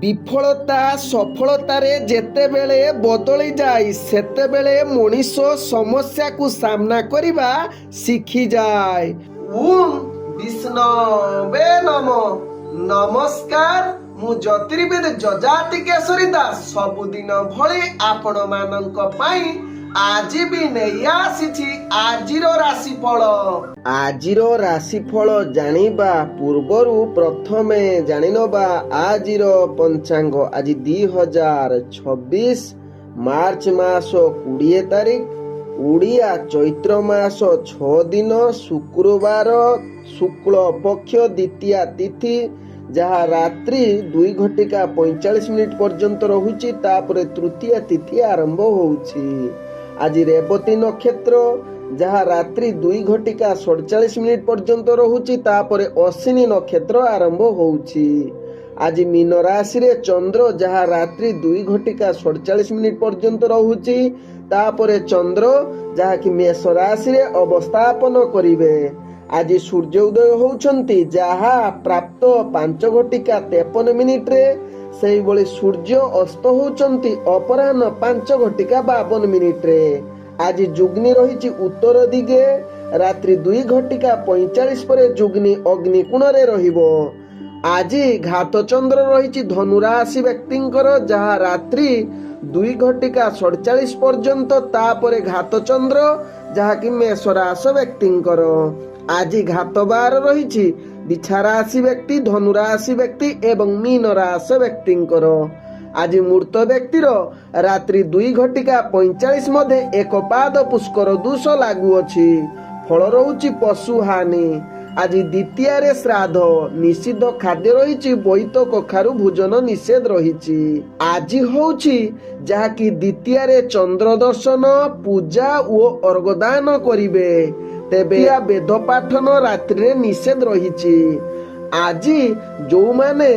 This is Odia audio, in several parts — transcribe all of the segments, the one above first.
ବିଫଳତା ସଫଳତାରେ ଯେତେବେଳେ ବଦଳି ଯାଏ ସେତେବେଳେ ମଣିଷ ସମସ୍ୟାକୁ ସାମ୍ନା କରିବା ଶିଖିଯାଏ। ଓମ୍ ବିଷ୍ଣବେ ନମଃ। ନମସ୍କାର, ମୁଁ ଜ୍ୟୋତିର୍ବିଦ ଯଯାତି କେଶରୀ ଦାସ ସବୁଦିନ ଭଳି ଆପଣମାନଙ୍କ ପାଇଁ ଆଜି ବି ନେଇ ଆସିଛି ଆଜିର ରାଶିଫଳ। ଆଜିର ରାଶିଫଳ ଜାଣିବା ପୂର୍ବରୁ ପ୍ରଥମେ ଜାଣିନେବା ଆଜିର ପଞ୍ଚାଙ୍ଗ। ଆଜି 2026 ମାର୍ଚ୍ଚ ମାସ 20 ତାରିଖ, ଓଡ଼ିଆ ଚୈତ୍ର ମାସ 6 ଦିନ, ଶୁକ୍ରବାର, ଶୁକ୍ଳ ପକ୍ଷ ଦ୍ୱିତୀୟା ତିଥି, ଯାହା ରାତ୍ରି 2:45 ପର୍ଯ୍ୟନ୍ତ ରହୁଛି। ତାପରେ ତୃତୀୟା ତିଥି ଆରମ୍ଭ ହେଉଛି। ଆଜି ରେବତୀ ନକ୍ଷତ୍ର, ଯାହା ରାତ୍ରି 2:47 ପର୍ଯ୍ୟନ୍ତ ରହୁଛି। ତାପରେ ଅଶ୍ୱିନୀ ନକ୍ଷତ୍ର ଆରମ୍ଭ ହେଉଛି। ଆଜି ମୀନ ରାଶିରେ ଚନ୍ଦ୍ର, ଯାହା ରାତ୍ରି 2:47 ପର୍ଯ୍ୟନ୍ତ ରହୁଛି। ତାପରେ ଚନ୍ଦ୍ର, ଯାହାକି ମେଷ ରାଶିରେ ଅବସ୍ଥାପନ କରିବେ। ଆଜି ସୂର୍ଯ୍ୟ ଉଦୟ ହେଉଛନ୍ତି, ଯାହା ପ୍ରାପ୍ତ 5:53 ସେହିଭଳି ସୂର୍ଯ୍ୟ ଅସ୍ତ ହେଉଛନ୍ତି ଅପରାହ୍ନ 5:52। ଆଜି ଯୁଗ୍ନି ରହିଛି ଉତ୍ତର ଦିଗେ। ରାତ୍ରି 2:45 ପରେ ଯୁଗ୍ନି ଅଗ୍ନିକୋଣରେ ରହିବ। ଆଜି ଘାତ ଚନ୍ଦ୍ର ରହିଛି ଧନୁ ରାଶି ବ୍ୟକ୍ତିଙ୍କର, ଯାହା ରାତ୍ରି 2:47 ପର୍ଯ୍ୟନ୍ତ। ତାପରେ ଘାତ ଚନ୍ଦ୍ର, ଯାହାକି ମେଷ ରାଶି ବ୍ୟକ୍ତିଙ୍କର। ଆଜି ଘାତ ବାର ରହିଛି ବିଛା ରାଶି ବ୍ୟକ୍ତି, ଧନୁ ରାଶି ବ୍ୟକ୍ତି ଏବଂ ମୀନ ରାଶି ବ୍ୟକ୍ତିଙ୍କର। ଆଜି ମୂର୍ତ୍ତ ବ୍ୟକ୍ତିର ରାତ୍ରି 2:45 ମଧ୍ୟରେ ଏକ ପାଦ ପୁଷ୍କର ଦୋଷ ଲାଗୁଅଛି। ଫଳ ରହୁଛି ପଶୁ ହାନି। ଆଜି ଦ୍ୱିତୀୟାରେ ଶ୍ରାଦ୍ଧ, ନିଷିଦ୍ଧ ଖାଦ୍ୟ ରହିଛି, ବୋଇତ କଖାରୁ ଭୋଜନ ନିଷେଧ ରହିଛି। ଆଜି ହେଉଛି ଯାହାକି ଦ୍ୱିତୀୟାରେ ଚନ୍ଦ୍ର ଦର୍ଶନ, ପୂଜା ଓ ଅର୍ଘ୍ୟଦାନ କରିବେ। ତେବେ ବେଦ ପାଠନ ରାତ୍ରିରେ ନିଷେଧ ରହିଛି। ଆଜି ଯେଉଁମାନେ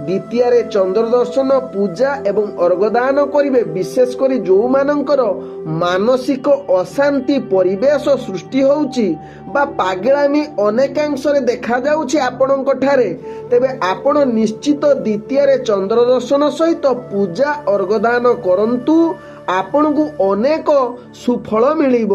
ଦ୍ୱିତୀୟାରେ ଚନ୍ଦ୍ର ଦର୍ଶନ, ପୂଜା ଏବଂ ଅର୍ଘ୍ୟଦାନ କରିବେ, ବିଶେଷ କରି ଯେଉଁମାନଙ୍କର ମାନସିକ ଅଶାନ୍ତି ପରିବେଶ ସୃଷ୍ଟି ହେଉଛି ବା ପାଗଳାମୀ ଅନେକାଂଶରେ ଦେଖାଯାଉଛି ଆପଣଙ୍କ ଠାରେ, ତେବେ ଆପଣ ନିଶ୍ଚିତ ଦ୍ୱିତୀୟାରେ ଚନ୍ଦ୍ର ଦର୍ଶନ ସହିତ ପୂଜା ଅର୍ଘ୍ୟଦାନ କରନ୍ତୁ। ଆପଣଙ୍କୁ ଅନେକ ସୁଫଳ ମିଳିବ।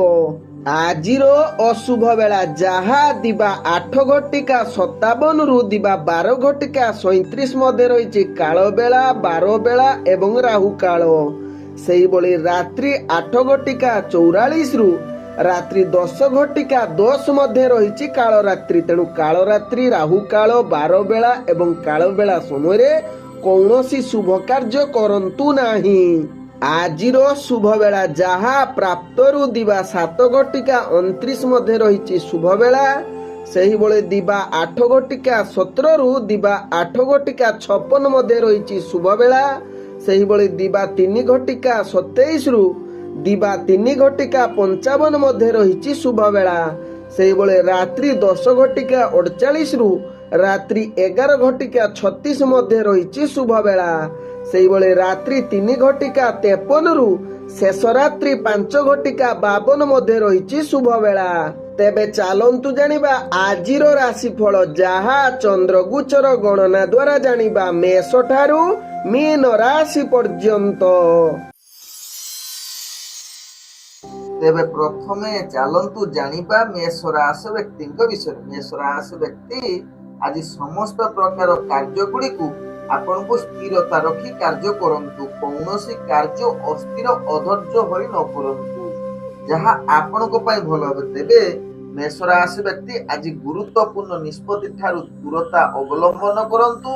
ଆଜିର ଅଶୁଭ ବେଳା, ଯାହା ଦିବା 8:57 ଦିବା 12:37 ମଧ୍ୟରେ ରହିଛି କାଳ ବେଳା, ବାର ବେଳା ଏବଂ ରାହୁ କାଳ। ସେହିଭଳି ରାତ୍ରି 8:44 ରାତ୍ରି 10:10 ମଧ୍ୟରେ ରହିଛି କାଳ ରାତ୍ରି। ତେଣୁ କାଳ ରାତ୍ରି, ରାହୁ କାଳ, ବାର ବେଳା ଏବଂ କାଳ ବେଳା ସମୟରେ କୌଣସି ଶୁଭ କାର୍ଯ୍ୟ କରନ୍ତୁ ନାହିଁ। ଆଜିର ଶୁଭ ବେଳା, ଯାହା ପ୍ରାପ୍ତରୁ ଦିବା 7:29 ମଧ୍ୟରେ ରହିଛି ଶୁଭ ବେଳା। ସେହିଭଳି ଦିବା 8:17 ଦିବା 8:56 ମଧ୍ୟରେ ରହିଛି ଶୁଭ ବେଳା। ସେହିଭଳି ଦିବା 3:27 ଦିବା 3:55 ମଧ୍ୟରେ ରହିଛି ଶୁଭ ବେଳା। ସେହିଭଳି ରାତ୍ରି 10:48 ରାତ୍ରି 11:36 ମଧ୍ୟରେ ରହିଛି ଶୁଭ ବେଳା। ସେହିଭଳି ରାତ୍ରି 3:53 ଶେଷ ରାତ୍ରି 5:52 ମଧ୍ୟରେ ରହିଛି ଶୁଭ ବେଳା। ତେବେ ଚାଲନ୍ତୁ ଜାଣିବା ଆଜିର ରାଶିଫଳ, ଯାହା ଚନ୍ଦ୍ରଗୋଚର ଗଣନା ଦ୍ୱାରା ଜାଣିବା ମେଷ ଠାରୁ ମୀନ ରାଶି ପର୍ଯ୍ୟନ୍ତ। ତେବେ ପ୍ରଥମେ ଚାଲନ୍ତୁ ଜାଣିବା ମେଷ ରାଶି ବ୍ୟକ୍ତିଙ୍କ ବିଷୟରେ। ମେଷ ରାଶି ବ୍ୟକ୍ତି ଆଜି ସମସ୍ତ ପ୍ରକାର କାର୍ଯ୍ୟ ଗୁଡ଼ିକୁ ଆପଣଙ୍କୁ ସ୍ଥିରତା ରଖି କାର୍ଯ୍ୟ କରନ୍ତୁ। କୌଣସି କାର୍ଯ୍ୟ ଅସ୍ଥିର ଅଧୈର୍ଯ୍ୟ ହୋଇ ନ କରନ୍ତୁ, ଯାହା ଆପଣଙ୍କ ପାଇଁ ଭଲ ହେବ। ତେବେ ମେଷ ରାଶି ବ୍ୟକ୍ତି ଆଜି ଗୁରୁତ୍ୱପୂର୍ଣ୍ଣ ନିଷ୍ପତ୍ତି ଠାରୁ ଦୂରତା ଅବଲମ୍ବନ କରନ୍ତୁ,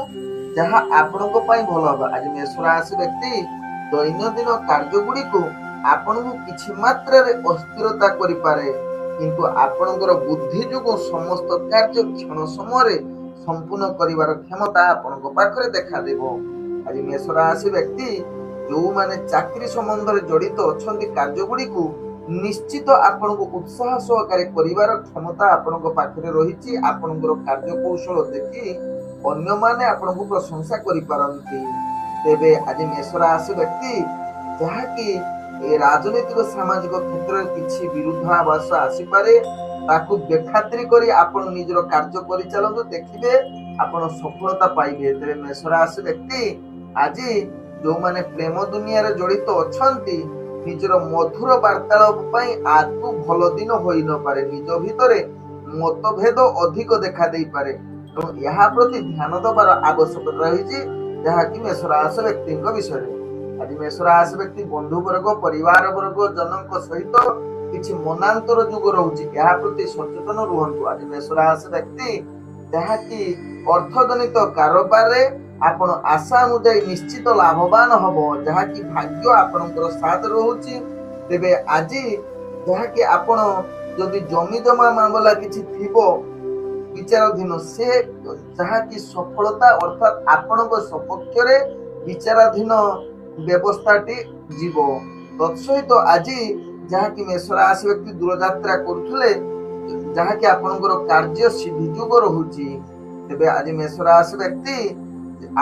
ଯାହା ଆପଣଙ୍କ ପାଇଁ ଭଲ ହେବ। ଆଜି ମେଷ ରାଶି ବ୍ୟକ୍ତି ଦୈନନ୍ଦିନ କାର୍ଯ୍ୟ ଗୁଡ଼ିକୁ ଆପଣଙ୍କୁ କିଛି ମାତ୍ରାରେ ଅସ୍ଥିରତା କରିପାରେ, କିନ୍ତୁ ଆପଣଙ୍କର ବୁଦ୍ଧି ଯୋଗୁଁ ସମସ୍ତ କାର୍ଯ୍ୟ କ୍ଷଣ ସମୟରେ ସମ୍ପୂର୍ଣ୍ଣ କରିବାର କ୍ଷମତା ଆପଣଙ୍କ ପାଖରେ ଦେଖାଦେବ। ଆଜି ମେଷ ରାଶି ବ୍ୟକ୍ତି ଯେଉଁମାନେ ଚାକିରି ସମ୍ବନ୍ଧରେ ଜଡ଼ିତ ଅଛନ୍ତି, କାର୍ଯ୍ୟ ଗୁଡ଼ିକୁ ନିଶ୍ଚିତ ଆପଣଙ୍କୁ ଉତ୍ସାହ ସହକାରେ କରିବାର କ୍ଷମତା ଆପଣଙ୍କ ପାଖରେ ରହିଛି। ଆପଣଙ୍କର କାର୍ଯ୍ୟ କୌଶଳ ଦେଖି ଅନ୍ୟମାନେ ଆପଣଙ୍କୁ ପ୍ରଶଂସା କରିପାରନ୍ତି। ତେବେ ଆଜି ମେଷ ରାଶି ବ୍ୟକ୍ତି ଯାହାକି ଏ ରାଜନୈତିକ ସାମାଜିକ କ୍ଷେତ୍ରରେ କିଛି ବିରୁଦ୍ଧାଭାସ ଆସିପାରେ, ତାକୁ ବେଖାତିର କରି ଆପଣ ନିଜର କାର୍ଯ୍ୟ କରିଚାଲନ୍ତୁ, ଦେଖିବେ ଆପଣ ସଫଳତା ପାଇବେ। ତେବେ ମେଷ ରାଶି ବ୍ୟକ୍ତି ଆଜି ଯୋଉମାନେ ପ୍ରେମ ଦୁନିଆରେ ଜଡିତ ଅଛନ୍ତି ନିଜର ମଧୁର ବାର୍ତ୍ତାଳାପ ପାଇଁ ଆଦୌ ଭଲ ଦିନ ହୋଇନପାରେ। ନିଜ ଭିତରେ ମତଭେଦ ଅଧିକ ଦେଖା ଦେଇପାରେ। ତେଣୁ ଏହା ପ୍ରତି ଧ୍ୟାନ ଦେବାର ଆବଶ୍ୟକତା ରହିଛି, ଯାହାକି ମେଷ ରାଶି ବ୍ୟକ୍ତିଙ୍କ ବିଷୟରେ। ଆଜି ମେଷ ରାଶି ବ୍ୟକ୍ତି ବନ୍ଧୁ ବର୍ଗ, ପରିବାର ବର୍ଗ ଜନଙ୍କ ସହିତ କିଛି ମନାନ୍ତର ଯୁଗ ରହୁଛି, ଏହା ପ୍ରତି ସଚେତନ ରୁହନ୍ତୁ। ଆଜି ମେଷ ରାଶି ବ୍ୟକ୍ତି ଯାହାକି ଅର୍ଥଜନିତ କାରବାରରେ ଆପଣ ଆଶା ଅନୁଯାୟୀ ନିଶ୍ଚିତ ଲାଭବାନ ହବ, ଯାହାକି ଭାଗ୍ୟ ଆପଣଙ୍କର ସାଥ ରହୁଛି। ତେବେ ଆଜି ଯାହାକି ଆପଣ ଯଦି ଜମି ଜମା ମାମଲା କିଛି ଥିବ ବିଚାରାଧୀନ, ସେ ଯାହାକି ସଫଳତା ଅର୍ଥାତ୍ ଆପଣଙ୍କ ସପକ୍ଷରେ ବିଚାରାଧୀନ ବ୍ୟବସ୍ଥାଟି ଯିବ। ତତ୍ସହିତ ଆଜି ଯାହାକି ମେଷ ରାଶି ବ୍ୟକ୍ତି ଦୂରଯାତ୍ରା କରୁଥିଲେ, ଯାହାକି ଆପଣଙ୍କର କାର୍ଯ୍ୟ ସିଦ୍ଧିଯୋଗ ରହୁଛି। ତେବେ ଆଜି ମେଷ ରାଶି ବ୍ୟକ୍ତି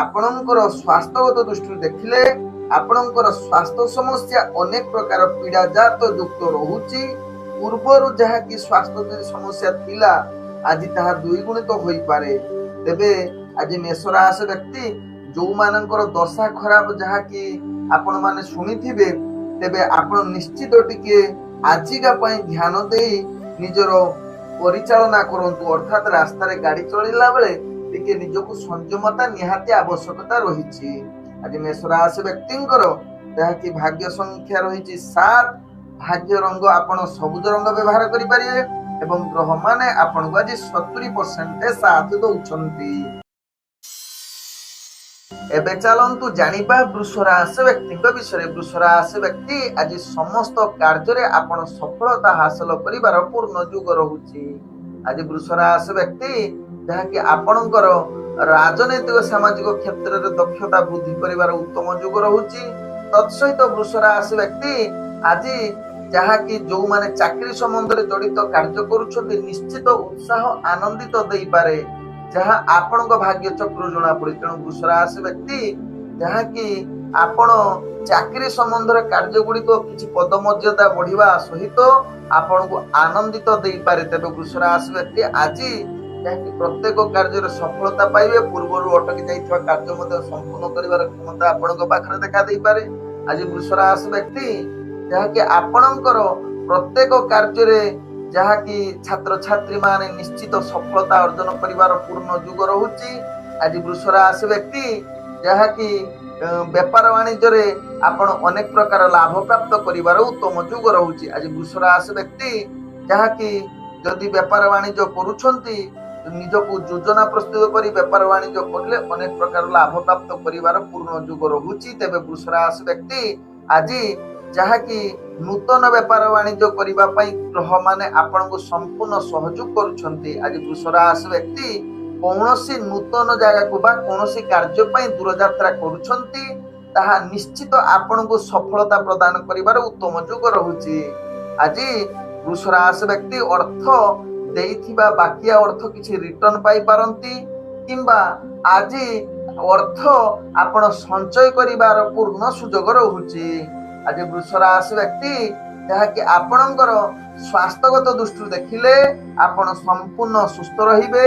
ଆପଣଙ୍କର ସ୍ୱାସ୍ଥ୍ୟଗତ ଦୃଷ୍ଟିରୁ ଦେଖିଲେ ଆପଣଙ୍କର ସ୍ୱାସ୍ଥ୍ୟ ସମସ୍ୟା ଅନେକ ପ୍ରକାର ପୀଡ଼ାଜାତ ଯୁକ୍ତ ରହୁଛି। ପୂର୍ବରୁ ଯାହାକି ସ୍ୱାସ୍ଥ୍ୟ ସମସ୍ୟା ଥିଲା ଆଜି ତାହା ଦ୍ୱିଗୁଣିତ ହୋଇପାରେ। ତେବେ ଆଜି ମେଷ ରାଶି ବ୍ୟକ୍ତି ଯୋଉମାନଙ୍କର ଦଶା ଖରାପ ଯାହାକି ଆପଣ ମାନେ ଶୁଣିଥିବେ, ତେବେ ଆପଣ ନିଶ୍ଚିତ ଟିକେ ଆଜିକା ପାଇଁ ଧ୍ୟାନ ଦେଇ ନିଜର ପରିଚାଳନା କରନ୍ତୁ। ଅର୍ଥାତ୍ ରାସ୍ତାରେ ଗାଡି ଚଳିଲା ବେଳେ ଟିକେ ନିଜକୁ ସଂଯମତା ନିହାତି ଆବଶ୍ୟକତା ରହିଛି। ଆଜି ମେଷ ରାଶି ବ୍ୟକ୍ତିଙ୍କର ଯାହାକି ଭାଗ୍ୟ ସଂଖ୍ୟା ରହିଛି 7, ଭାଗ୍ୟ ରଙ୍ଗ ଆପଣ ସବୁଜ ରଙ୍ଗ ବ୍ୟବହାର କରିପାରିବେ ଏବଂ ଗ୍ରହ ମାନେ ଆପଣଙ୍କୁ ଆଜି 70% ସାଥ ଦଉଛନ୍ତି। ଏବେ ଚାଲନ୍ତୁ ଜାଣିବା ବୃଷ ରାଶି ବ୍ୟକ୍ତିଙ୍କ ବିଷୟରେ। ବୃଷ ରାଶି ବ୍ୟକ୍ତି ଆଜି ସମସ୍ତ କାର୍ଯ୍ୟରେ ଆପଣ ସଫଳତା ହାସଲ କରିବାର ପୂର୍ଣ୍ଣ ଯୁଗ ରହୁଛି। ଆଜି ବୃଷ ରାଶି ବ୍ୟକ୍ତି ଯାହାକି ଆପଣଙ୍କର ରାଜନୈତିକ ସାମାଜିକ କ୍ଷେତ୍ରରେ ଦକ୍ଷତା ବୃଦ୍ଧି କରିବାର ଉତ୍ତମ ଯୁଗ ରହୁଛି। ତତ୍ସହିତ ବୃଷ ରାଶି ବ୍ୟକ୍ତି ଆଜି ଯାହାକି ଯୋଉମାନେ ଚାକିରି ସମ୍ବନ୍ଧରେ ଜଡିତ କାର୍ଯ୍ୟ କରୁଛନ୍ତି ନିଶ୍ଚିତ ଉତ୍ସାହ ଆନନ୍ଦିତ ଦେଇପାରେ, ଯାହା ଆପଣଙ୍କ ଭାଗ୍ୟ ଚକ୍ର ଜଣା ପଡେ। ତେଣୁ ବୃଷ ରାଶି ବ୍ୟକ୍ତି ଯାହାକି ଆପଣ ଚାକିରି ସମ୍ବନ୍ଧରେ କାର୍ଯ୍ୟ ଗୁଡିକ କିଛି ପଦମର୍ଯ୍ୟାଦା ବଢିବା ସହିତ ଆପଣଙ୍କୁ ଆନନ୍ଦିତ ଦେଇପାରେ। ତେବେ ବୃଷ ରାଶି ବ୍ୟକ୍ତି ଆଜି ଯାହାକି ପ୍ରତ୍ୟେକ କାର୍ଯ୍ୟରେ ସଫଳତା ପାଇବେ। ପୂର୍ବରୁ ଅଟକି ଯାଇଥିବା କାର୍ଯ୍ୟ ମଧ୍ୟ ସମ୍ପୂର୍ଣ୍ଣ କରିବାର କ୍ଷମତା ଆପଣଙ୍କ ପାଖରେ ଦେଖା ଦେଇପାରେ। ଆଜି ବୃଷ ରାଶି ବ୍ୟକ୍ତି ଯାହାକି ଆପଣଙ୍କର ପ୍ରତ୍ୟେକ କାର୍ଯ୍ୟରେ ଯାହାକି ଛାତ୍ରଛାତ୍ରୀ ମାନେ ନିଶ୍ଚିତ ସଫଳତା ଅର୍ଜନ କରିବାର ପୂର୍ଣ୍ଣ ଯୁଗ ରହୁଛି। ଆଜି ବୃଷ ରାଶି ବ୍ୟକ୍ତି ଯାହାକି ବେପାର ବାଣିଜ୍ୟରେ ଆପଣ ଅନେକ ପ୍ରକାର ଲାଭ ପ୍ରାପ୍ତ କରିବାର ଉତ୍ତମ ଯୁଗ ରହୁଛି। ଆଜି ବୃଷ ରାଶି ବ୍ୟକ୍ତି ଯାହାକି ଯଦି ବେପାର ବାଣିଜ୍ୟ କରୁଛନ୍ତି ନିଜକୁ ଯୋଜନା ପ୍ରସ୍ତୁତ କରି ବେପାର ବାଣିଜ୍ୟ କରିଲେ ଅନେକ ପ୍ରକାର ଲାଭ ପ୍ରାପ୍ତ କରିବାର ପୂର୍ଣ୍ଣ ଯୁଗ ରହୁଛି। ତେବେ ବୃଷ ରାଶି ବ୍ୟକ୍ତି ଆଜି ଯାହାକି ନୂତନ ବେପାର ବାଣିଜ୍ୟ କରିବା ପାଇଁ ଗ୍ରହ ମାନେ ଆପଣଙ୍କୁ ସମ୍ପୂର୍ଣ୍ଣ ସହଯୋଗ କରୁଛନ୍ତି। ଆଜି ବୃଷ ରାଶି ବ୍ୟକ୍ତି କୌଣସି ନୂତନ ଜାଗାକୁ ବା କୌଣସି କାର୍ଯ୍ୟ ପାଇଁ ଦୂରଯାତ୍ରା କରୁଛନ୍ତି, ତାହା ନିଶ୍ଚିତ ଆପଣଙ୍କୁ ସଫଳତା ପ୍ରଦାନ କରିବାର ଉତ୍ତମ ଯୁଗ ରହୁଛି। ଆଜି ବୃଷ ରାଶି ବ୍ୟକ୍ତି ଅର୍ଥ ଦେଇଥିବା ବାକିଆ ଅର୍ଥ କିଛି ରିଟର୍ଣ୍ଣ ପାଇପାରନ୍ତି, କିମ୍ବା ଆଜି ଅର୍ଥ ଆପଣ ସଞ୍ଚୟ କରିବାର ପୂର୍ଣ୍ଣ ସୁଯୋଗ ରହୁଛି। ଆଜି ବୃଷ ରାଶି ବ୍ୟକ୍ତି ଯାହାକି ଆପଣଙ୍କର ସ୍ୱାସ୍ଥ୍ୟଗତ ଦୃଷ୍ଟିରୁ ଦେଖିଲେ ଆପଣ ସମ୍ପୂର୍ଣ୍ଣ ସୁସ୍ଥ ରହିବେ,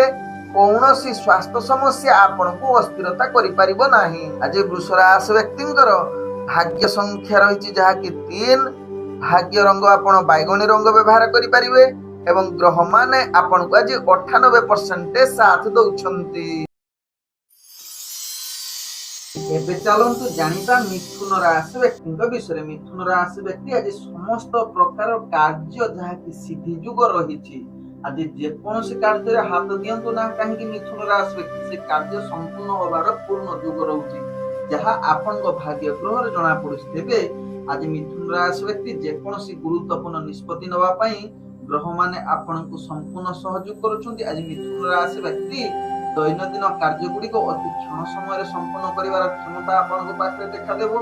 କୌଣସି ସ୍ୱାସ୍ଥ୍ୟ ସମସ୍ୟା ଆପଣଙ୍କୁ ଅସ୍ଥିରତା କରିପାରିବ ନାହିଁ। ଆଜି ବୃଷ ରାଶି ବ୍ୟକ୍ତିଙ୍କର ଭାଗ୍ୟ ସଂଖ୍ୟା ରହିଛି ଯାହାକି 3, ଭାଗ୍ୟ ରଙ୍ଗ ଆପଣ ବାଇଗଣୀ ରଙ୍ଗ ବ୍ୟବହାର କରିପାରିବେ ଏବଂ ଗ୍ରହ ମାନେ ଆପଣଙ୍କୁ ଆଜି 98% ସାଥ ଦଉଛନ୍ତି। ଏବେ ଚାଲନ୍ତୁ ଜାଣିବା ମିଥୁନ ରାଶି ବ୍ୟକ୍ତିଙ୍କ ବିଷୟରେ। ମିଥୁନ ରାଶି ବ୍ୟକ୍ତି ଆଜି ସମସ୍ତ ପ୍ରକାର କାର୍ଯ୍ୟ ଯାହାକି ସିଦ୍ଧି ଯୁଗ ରହିଛି। ଆଜି ଯେକୌଣସି କାର୍ଯ୍ୟରେ ହାତ ଦିଅନ୍ତୁ ନା କାହିଁକି ମିଥୁନ ରାଶି ବ୍ୟକ୍ତି ସେ କାର୍ଯ୍ୟ ସମ୍ପୂର୍ଣ୍ଣ ହବାର ପୂର୍ଣ୍ଣ ଯୁଗ ରହୁଛି, ଯାହା ଆପଣଙ୍କ ଭାଗ୍ୟ ଗ୍ରହରେ ଜଣା ପଡୁଛି। ତେବେ ଆଜି ମିଥୁନ ରାଶି ବ୍ୟକ୍ତି ଯେକୌଣସି ଗୁରୁତ୍ୱପୂର୍ଣ୍ଣ ନିଷ୍ପତ୍ତି ନେବା ପାଇଁ ଗ୍ରହ ମାନେ ଆପଣଙ୍କୁ ସମ୍ପୂର୍ଣ୍ଣ ସହଯୋଗ କରୁଛନ୍ତି। ଆଜି ମିଥୁନ ରାଶି ବ୍ୟକ୍ତି ଦୈନନ୍ଦିନ କାର୍ଯ୍ୟ ଗୁଡିକ ଅତି କ୍ଷଣ ସମୟରେ ସମ୍ପନ୍ନ କରିବାର କ୍ଷମତା ଆପଣଙ୍କ ପାଖରେ ଦେଖାଦେବ।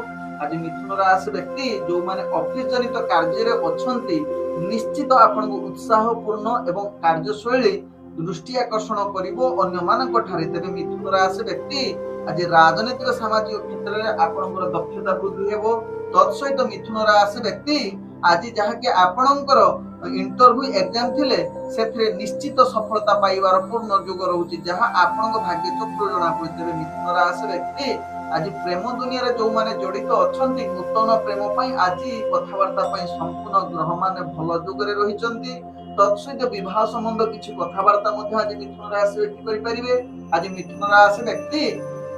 ଆଜି ମିଥୁନ ରାଶି ବ୍ୟକ୍ତି ଯୋଉମାନେ ଅଫିସ ଜନିତ କାର୍ଯ୍ୟରେ ଅଛନ୍ତି ନିଶ୍ଚିତ ଆପଣଙ୍କୁ ଉତ୍ସାହପୂର୍ଣ୍ଣ ଏବଂ କାର୍ଯ୍ୟଶୈଳୀ ଦୃଷ୍ଟି ଆକର୍ଷଣ କରିବ ଅନ୍ୟମାନଙ୍କ ଠାରେ। ତେବେ ମିଥୁନ ରାଶି ବ୍ୟକ୍ତି ଆଜି ରାଜନୈତିକ ସାମାଜିକ କ୍ଷେତ୍ରରେ ଆପଣଙ୍କର ଦକ୍ଷତା ବୃଦ୍ଧି ହେବ। ତତ୍ସହିତ ମିଥୁନ ରାଶି ବ୍ୟକ୍ତି ଆଜି ଯାହାକି ଆପଣଙ୍କର ଇଣ୍ଟରଭ୍ୟୁ ଏକ୍ଜାମ ଥିଲେ ସେଥିରେ ନିଶ୍ଚିତ ସଫଳତା ପାଇବାର ପୂର୍ଣ୍ଣ ଯୁଗ ରହୁଛି, ଯାହା ଆପଣଙ୍କ ଭାଗ୍ୟ ଚକ୍ର ଜଣା ପଡୁଛି। ତେବେ ମିଥୁନ ରାଶି ବ୍ୟକ୍ତି ଆଜି ପ୍ରେମ ଦୁନିଆରେ ଯୋଉମାନେ ଜଡିତ ଅଛନ୍ତି ନୂତନ ପ୍ରେମ ପାଇଁ ଆଜି କଥାବାର୍ତ୍ତା ପାଇଁ ସମ୍ପୂର୍ଣ୍ଣ ଗ୍ରହ ମାନେ ଭଲ ଯୋଗରେ ରହିଛନ୍ତି। ତତ୍ସହିତ ବିବାହ ସମ୍ବନ୍ଧ କିଛି କଥାବାର୍ତ୍ତା ମଧ୍ୟ ଆଜି ମିଥୁନ ରାଶି ବ୍ୟକ୍ତି କରିପାରିବେ। ଆଜି ମିଥୁନ ରାଶି ବ୍ୟକ୍ତି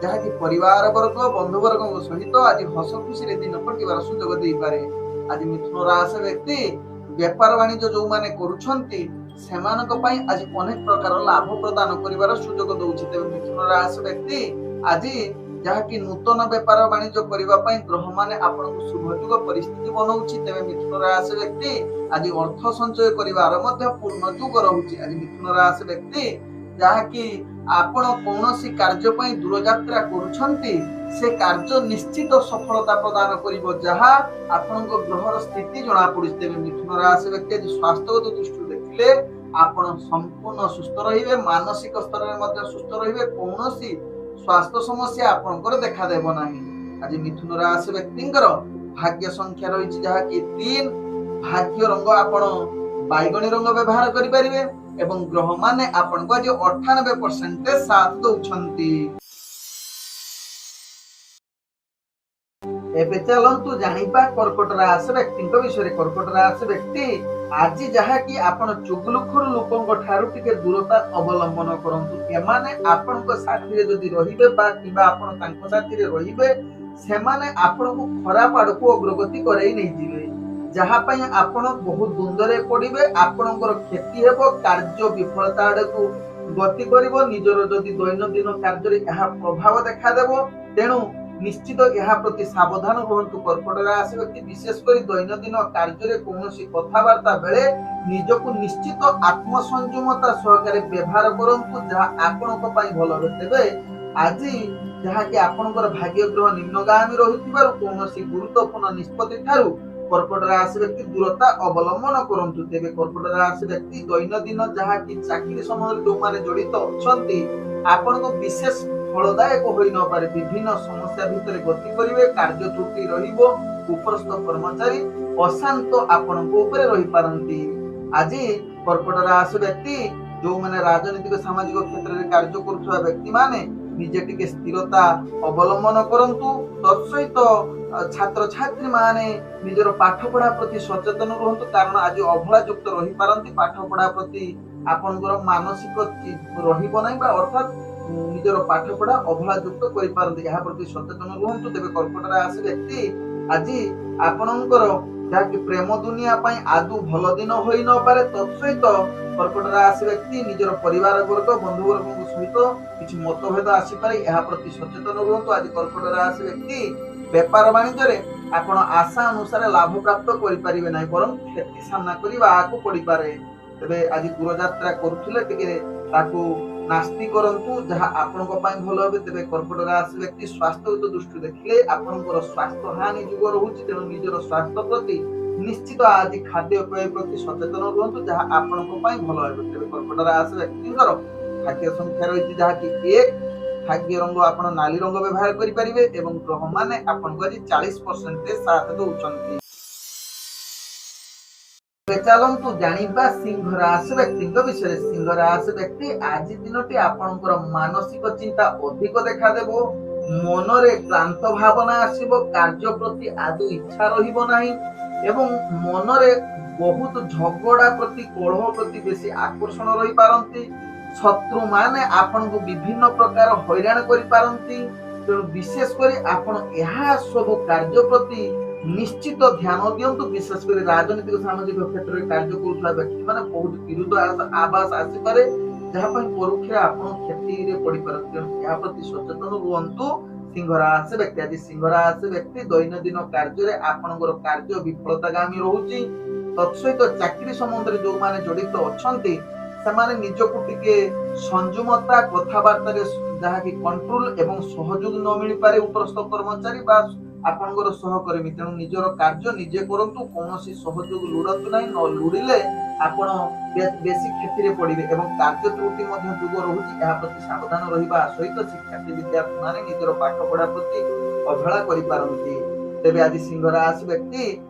ଯାହାକି ପରିବାର ବର୍ଗ ବନ୍ଧୁ ବର୍ଗଙ୍କ ସହିତ ଆଜି ହସ ଖୁସିରେ ଦିନ କଟିବାର ସୁଯୋଗ ଦେଇପାରେ। ଆଜି ମିଥୁନ ରାଶି ବ୍ୟକ୍ତି ବେପାର ବାଣିଜ୍ୟ ଯୋଉମାନେ କରୁଛନ୍ତି ସେମାନଙ୍କ ପାଇଁ ଆଜି ଅନେକ ପ୍ରକାର ଲାଭ ପ୍ରଦାନ କରିବାର ସୁଯୋଗ ଦଉଛି। ତେବେ ମିଥୁନ ରାଶି ବ୍ୟକ୍ତି ଆଜି ଯାହାକି ନୂତନ ବେପାର ବାଣିଜ୍ୟ କରିବା ପାଇଁ ଗ୍ରହ ମାନେ ଆପଣଙ୍କୁ ଶୁଭଯୋଗ ପରିସ୍ଥିତି ବନଉଛି। ତେବେ ମିଥୁନ ରାଶି ବ୍ୟକ୍ତି ଆଜି ଅର୍ଥ ସଞ୍ଚୟ କରିବାର ମଧ୍ୟ ପୂର୍ଣ୍ଣ ଯୁଗ ରହୁଛି। ଆଜି ମିଥୁନ ରାଶି ବ୍ୟକ୍ତି ଯାହାକି ଆପଣ କୌଣସି କାର୍ଯ୍ୟ ପାଇଁ ଦୂରଯାତ୍ରା କରୁଛନ୍ତି ସେ କାର୍ଯ୍ୟ ନିଶ୍ଚିତ ସଫଳତା ପ୍ରଦାନ କରିବ ଯାହା ଆପଣଙ୍କ ଗ୍ରହର ସ୍ଥିତି ଜଣା ପଡୁଛି। ତେବେ ମିଥୁନ ରାଶି ବ୍ୟକ୍ତି ଆଜି ସ୍ୱାସ୍ଥ୍ୟଗତ ଦୃଷ୍ଟିରୁ ଦେଖିଲେ ଆପଣ ସମ୍ପୂର୍ଣ୍ଣ ସୁସ୍ଥ ରହିବେ, ମାନସିକ ସ୍ତରରେ ମଧ୍ୟ ସୁସ୍ଥ ରହିବେ, କୌଣସି ସ୍ୱାସ୍ଥ୍ୟ ସମସ୍ୟା ଆପଣଙ୍କର ଦେଖାଦେବ ନାହିଁ। ଆଜି ମିଥୁନ ରାଶି ବ୍ୟକ୍ତିଙ୍କର ଭାଗ୍ୟ ସଂଖ୍ୟା ରହିଛି ଯାହାକି 3, ଭାଗ୍ୟ ରଙ୍ଗ ଆପଣ ବାଇଗଣୀ ରଙ୍ଗ ବ୍ୟବହାର କରିପାରିବେ ଏବଂ ଗ୍ରହ ମାନେ ଆପଣଙ୍କୁ ଆଜି 98% ସାଥ ଦଉଛନ୍ତି। ଏବେ ଚାଲନ୍ତୁ ଜାଣିବା କର୍କଟ ରାଶି ବ୍ୟକ୍ତିଙ୍କ ବିଷୟରେ। କର୍କଟ ରାଶି ବ୍ୟକ୍ତି ଆଜି ଯାହାକି ଆପଣ ଚୁଗୁଲଖୋର ଲୋକଙ୍କ ଠାରୁ ଟିକେ ଦୂରତା ଅବଲମ୍ବନ କରନ୍ତୁ। ଏମାନେ ଆପଣଙ୍କ ସାଥିରେ ଯଦି ରହିବେ ବା କିମ୍ବା ଆପଣ ତାଙ୍କ ସାଥିରେ ରହିବେ ସେମାନେ ଆପଣଙ୍କୁ ଖରାପ ଆଡକୁ ଅଗ୍ରଗତି କରେଇ ନେଇଯିବେ, ଯାହା ପାଇଁ ଆପଣ ବହୁତ ଦ୍ୱନ୍ଦ୍ୱରେ ପଡିବେ, ଆପଣଙ୍କର କ୍ଷତି ହେବ, କାର୍ଯ୍ୟ ବିଫଳତା ଆଡକୁ ଗତି କରିବ, ନିଜର ଯଦି ଦୈନନ୍ଦିନ କାର୍ଯ୍ୟରେ ଏହା ପ୍ରଭାବ ଦେଖାଦେବ। ତେଣୁ ନିଶ୍ଚିତ ଏହା ପ୍ରତି ସାବଧାନ ରୁହନ୍ତୁ। କର୍କଟ ରାଶି ବ୍ୟକ୍ତି ବିଶେଷ କରି ଦୈନନ୍ଦିନ କାର୍ଯ୍ୟରେ କୌଣସି କଥାବାର୍ତ୍ତା ବେଳେ ନିଜକୁ ନିଶ୍ଚିତ ଆତ୍ମସଂଯମତା ସହକାରେ ବ୍ୟବହାର କରନ୍ତୁ ଯାହା ଆପଣଙ୍କ ପାଇଁ ଭଲ ହେବ। ତେବେ ଆଜି ଯାହାକି ଆପଣଙ୍କର ଭାଗ୍ୟ ଗ୍ରହ ନିମ୍ନଗାମୀ ରହୁଥିବାରୁ କୌଣସି ଗୁରୁତ୍ୱପୂର୍ଣ୍ଣ ନିଷ୍ପତ୍ତି ଠାରୁ କର୍କଟ ରାଶି ବ୍ୟକ୍ତି ଦୂରତା ଅବଲମ୍ବନ କରନ୍ତୁ। ତେବେ କର୍କଟ ରାଶି ବ୍ୟକ୍ତି ଦୈନନ୍ଦିନ ଯାହାକି ଚାକିରି ସମୟରେ ଯୋଉମାନେ ଜଡିତ ଅଛନ୍ତି ଆପଣଙ୍କୁ ବିଶେଷ ଫଳଦାୟକ ହୋଇ ନପାରେ, ବିଭିନ୍ନ ସମସ୍ୟା ଭିତରେ ଗତି କରିବେ, କାର୍ଯ୍ୟ ତ୍ରୁଟି ରହିବ, ଉପରସ୍ଥ କର୍ମଚାରୀ ଅଶାନ୍ତ ଆପଣଙ୍କ ଉପରେ ରହିପାରନ୍ତି। ଆଜି କର୍କଟ ରାଶି ବ୍ୟକ୍ତି ଯୋଉମାନେ ରାଜନୈତିକ ସାମାଜିକ କ୍ଷେତ୍ରରେ କାର୍ଯ୍ୟ କରୁଥିବା ବ୍ୟକ୍ତି ମାନେ ନିଜେ ଟିକେ ସ୍ଥିରତା ଅବଲମ୍ବନ କରନ୍ତୁ। ତତ୍ସହିତ ଛାତ୍ରଛାତ୍ରୀ ମାନେ ନିଜର ପାଠ ପଢା ପ୍ରତି ସଚେତନ ରୁହନ୍ତୁ, କାରଣ ଆଜି ଅବହେଳା ଯୁକ୍ତ ରହିପାରନ୍ତି। ପାଠ ପଢା ପ୍ରତି ଆପଣଙ୍କର ମାନସିକ ରହିବ ନାହିଁ ବା ଅର୍ଥାତ୍ ନିଜର ପାଠ ପଢା ଅବହେଳା ଯୁକ୍ତ କରିପାରନ୍ତି, ଏହା ପ୍ରତି ସଚେତନ ରୁହନ୍ତୁ। ତେବେ କର୍କଟ ରାଶି ବ୍ୟକ୍ତି ଆଜି ଆପଣଙ୍କର ଯାହାକି ପ୍ରେମ ଦୁନିଆ ପାଇଁ ଆଦୌ ଭଲ ଦିନ ହୋଇ ନପାରେ। ତତ୍ସହିତ କର୍କଟ ରାଶି ବ୍ୟକ୍ତି ନିଜର ପରିବାର ବର୍ଗ ବନ୍ଧୁ ବର୍ଗଙ୍କ ସହିତ କିଛି ମତଭେଦ ଆସିପାରେ, ଏହା ପ୍ରତି ସଚେତନ ରୁହନ୍ତୁ। ଆଜି କର୍କଟ ରାଶି ବ୍ୟକ୍ତି ବେପାର ବାଣିଜ୍ୟରେ ଆପଣ ଆଶା ଅନୁସାରେ ଲାଭ ପ୍ରାପ୍ତ କରିପାରିବେ ନାହିଁ, ବରଂ କ୍ଷତି ସାମ୍ନା କରିବାକୁ ପଡିପାରେ। ତେବେ ଆଜି ଦୂରଯାତ୍ରା କରୁଥିଲେ ଟିକେ ତାକୁ ନାସ୍ତି କରନ୍ତୁ ଯାହା ଆପଣଙ୍କ ପାଇଁ ଭଲ হবে। ତେବେ କର୍କଟ ରାଶି ବ୍ୟକ୍ତି ସ୍ୱାସ୍ଥ୍ୟଗତ ଦୃଷ୍ଟିରୁ ଦେଖିଲେ ଆପଣଙ୍କର ସ୍ୱାସ୍ଥ୍ୟ ହାନି ଯୁଗ ରହୁଛି, ତେଣୁ ନିଜର ସ୍ୱାସ୍ଥ୍ୟ ପ୍ରତି ନିଶ୍ଚିତ ଆଜି ଖାଦ୍ୟପେୟ ପ୍ରତି ସଚେତନ ରୁହନ୍ତୁ ଯାହା ଆପଣଙ୍କ ପାଇଁ ଭଲ ହେବ। ତେବେ କର୍କଟ ରାଶି ବ୍ୟକ୍ତିଙ୍କର ଭାଗ୍ୟ ସଂଖ୍ୟା ରହିଛି ଯାହାକି 1, ଭାଗ୍ୟ ରଙ୍ଗ ଆପଣ ନାଲି ରଙ୍ଗ ବ୍ୟବହାର କରିପାରିବେ ଏବଂ ଗ୍ରହ ମାନେ ଆପଣଙ୍କୁ ଆଜି 40% ସାଥ ଦଉଛନ୍ତି। ଚାଲନ୍ତୁ ଜାଣିବା ସିଂହ ରାଶି ବ୍ୟକ୍ତିଙ୍କ ବିଷୟରେ। ସିଂହ ରାଶି ବ୍ୟକ୍ତି ଆଜି ଦିନଟି ଆପଣଙ୍କର ମାନସିକ ଚିନ୍ତା ଅଧିକ ଦେଖାଦେବ, ମନରେ କ୍ଳାନ୍ତ ଭାବନା ଆସିବ, କାର୍ଯ୍ୟ ପ୍ରତି ଆଦୌ ଇଚ୍ଛା ରହିବ ନାହିଁ ଏବଂ ମନରେ ବହୁତ ଝଗଡା ପ୍ରତି କଳହ ପ୍ରତି ବେଶୀ ଆକର୍ଷଣ ରହିପାରନ୍ତି। ଶତ୍ରୁ ମାନେ ଆପଣଙ୍କୁ ବିଭିନ୍ନ ପ୍ରକାର ହଇରାଣ କରିପାରନ୍ତି, ତେଣୁ ବିଶେଷ କରି ଆପଣ ଏହା ସବୁ କାର୍ଯ୍ୟ ପ୍ରତି ନିଶ୍ଚିତ ଧ୍ୟାନ ଦିଅନ୍ତୁ। ବିଶେଷ କରି ରାଜନୈତିକ ସାମାଜିକ କ୍ଷେତ୍ରରେ କାର୍ଯ୍ୟ କରୁଥିବା ବ୍ୟକ୍ତି ମାନେ ବହୁତ ବିରୁଦ୍ଧ ଆବାସ ଆସିପାରେ ଯାହା ପାଇଁ ପରୋକ୍ଷରେ ଆପଣ କ୍ଷତିରେ ପଡିପାରନ୍ତି, ତେଣୁ ଏହା ପ୍ରତି ସଚେତନ ରୁହନ୍ତୁ। ସିଂହ ରାଶି ବ୍ୟକ୍ତି ଆଜି ସିଂହ ରାଶି ବ୍ୟକ୍ତି ଦୈନନ୍ଦିନ କାର୍ଯ୍ୟରେ ଆପଣଙ୍କର କାର୍ଯ୍ୟ ବିଫଳତାଗାମୀ ରହୁଛି। ତତ୍ସହିତ ଚାକିରି ସମ୍ବନ୍ଧରେ ଯୋଉମାନେ ଜଡିତ ଅଛନ୍ତି ସେମାନେ ନିଜକୁ ଟିକେ ସଂଯମତା କଥାବାର୍ତ୍ତାରେ ଯାହାକି କଣ୍ଟ୍ରୋଲ ଏବଂ ସହଯୋଗ ନ ମିଳିପାରେ ଉପରସ୍ଥ କର୍ମଚାରୀ ବା ଆପଣଙ୍କର ସହକର୍ମୀ, ତେଣୁ ନିଜର କାର୍ଯ୍ୟ ନିଜେ କରନ୍ତୁ, କୌଣସି ସହଯୋଗ ଲୋଡନ୍ତୁ ନାହିଁ, ନ ଲୋଡିଲେ ଆପଣ ବେଶୀ କ୍ଷତିରେ ପଡିବେ ଏବଂ କାର୍ଯ୍ୟ ତ୍ରୁଟି ମଧ୍ୟ ଯୁଗ ରହୁଛି, ଏହା ପ୍ରତି ସାବଧାନ ରହିବା ସହିତ ଶିକ୍ଷାର୍ଥୀ ବିଦ୍ୟାର୍ଥୀ ମାନେ ନିଜର ପାଠ ପଢା ପ୍ରତି ଅବହେଳା କରିପାରନ୍ତି। ତେବେ ଆଜି ସିଂହ ରାଶି ବ୍ୟକ୍ତି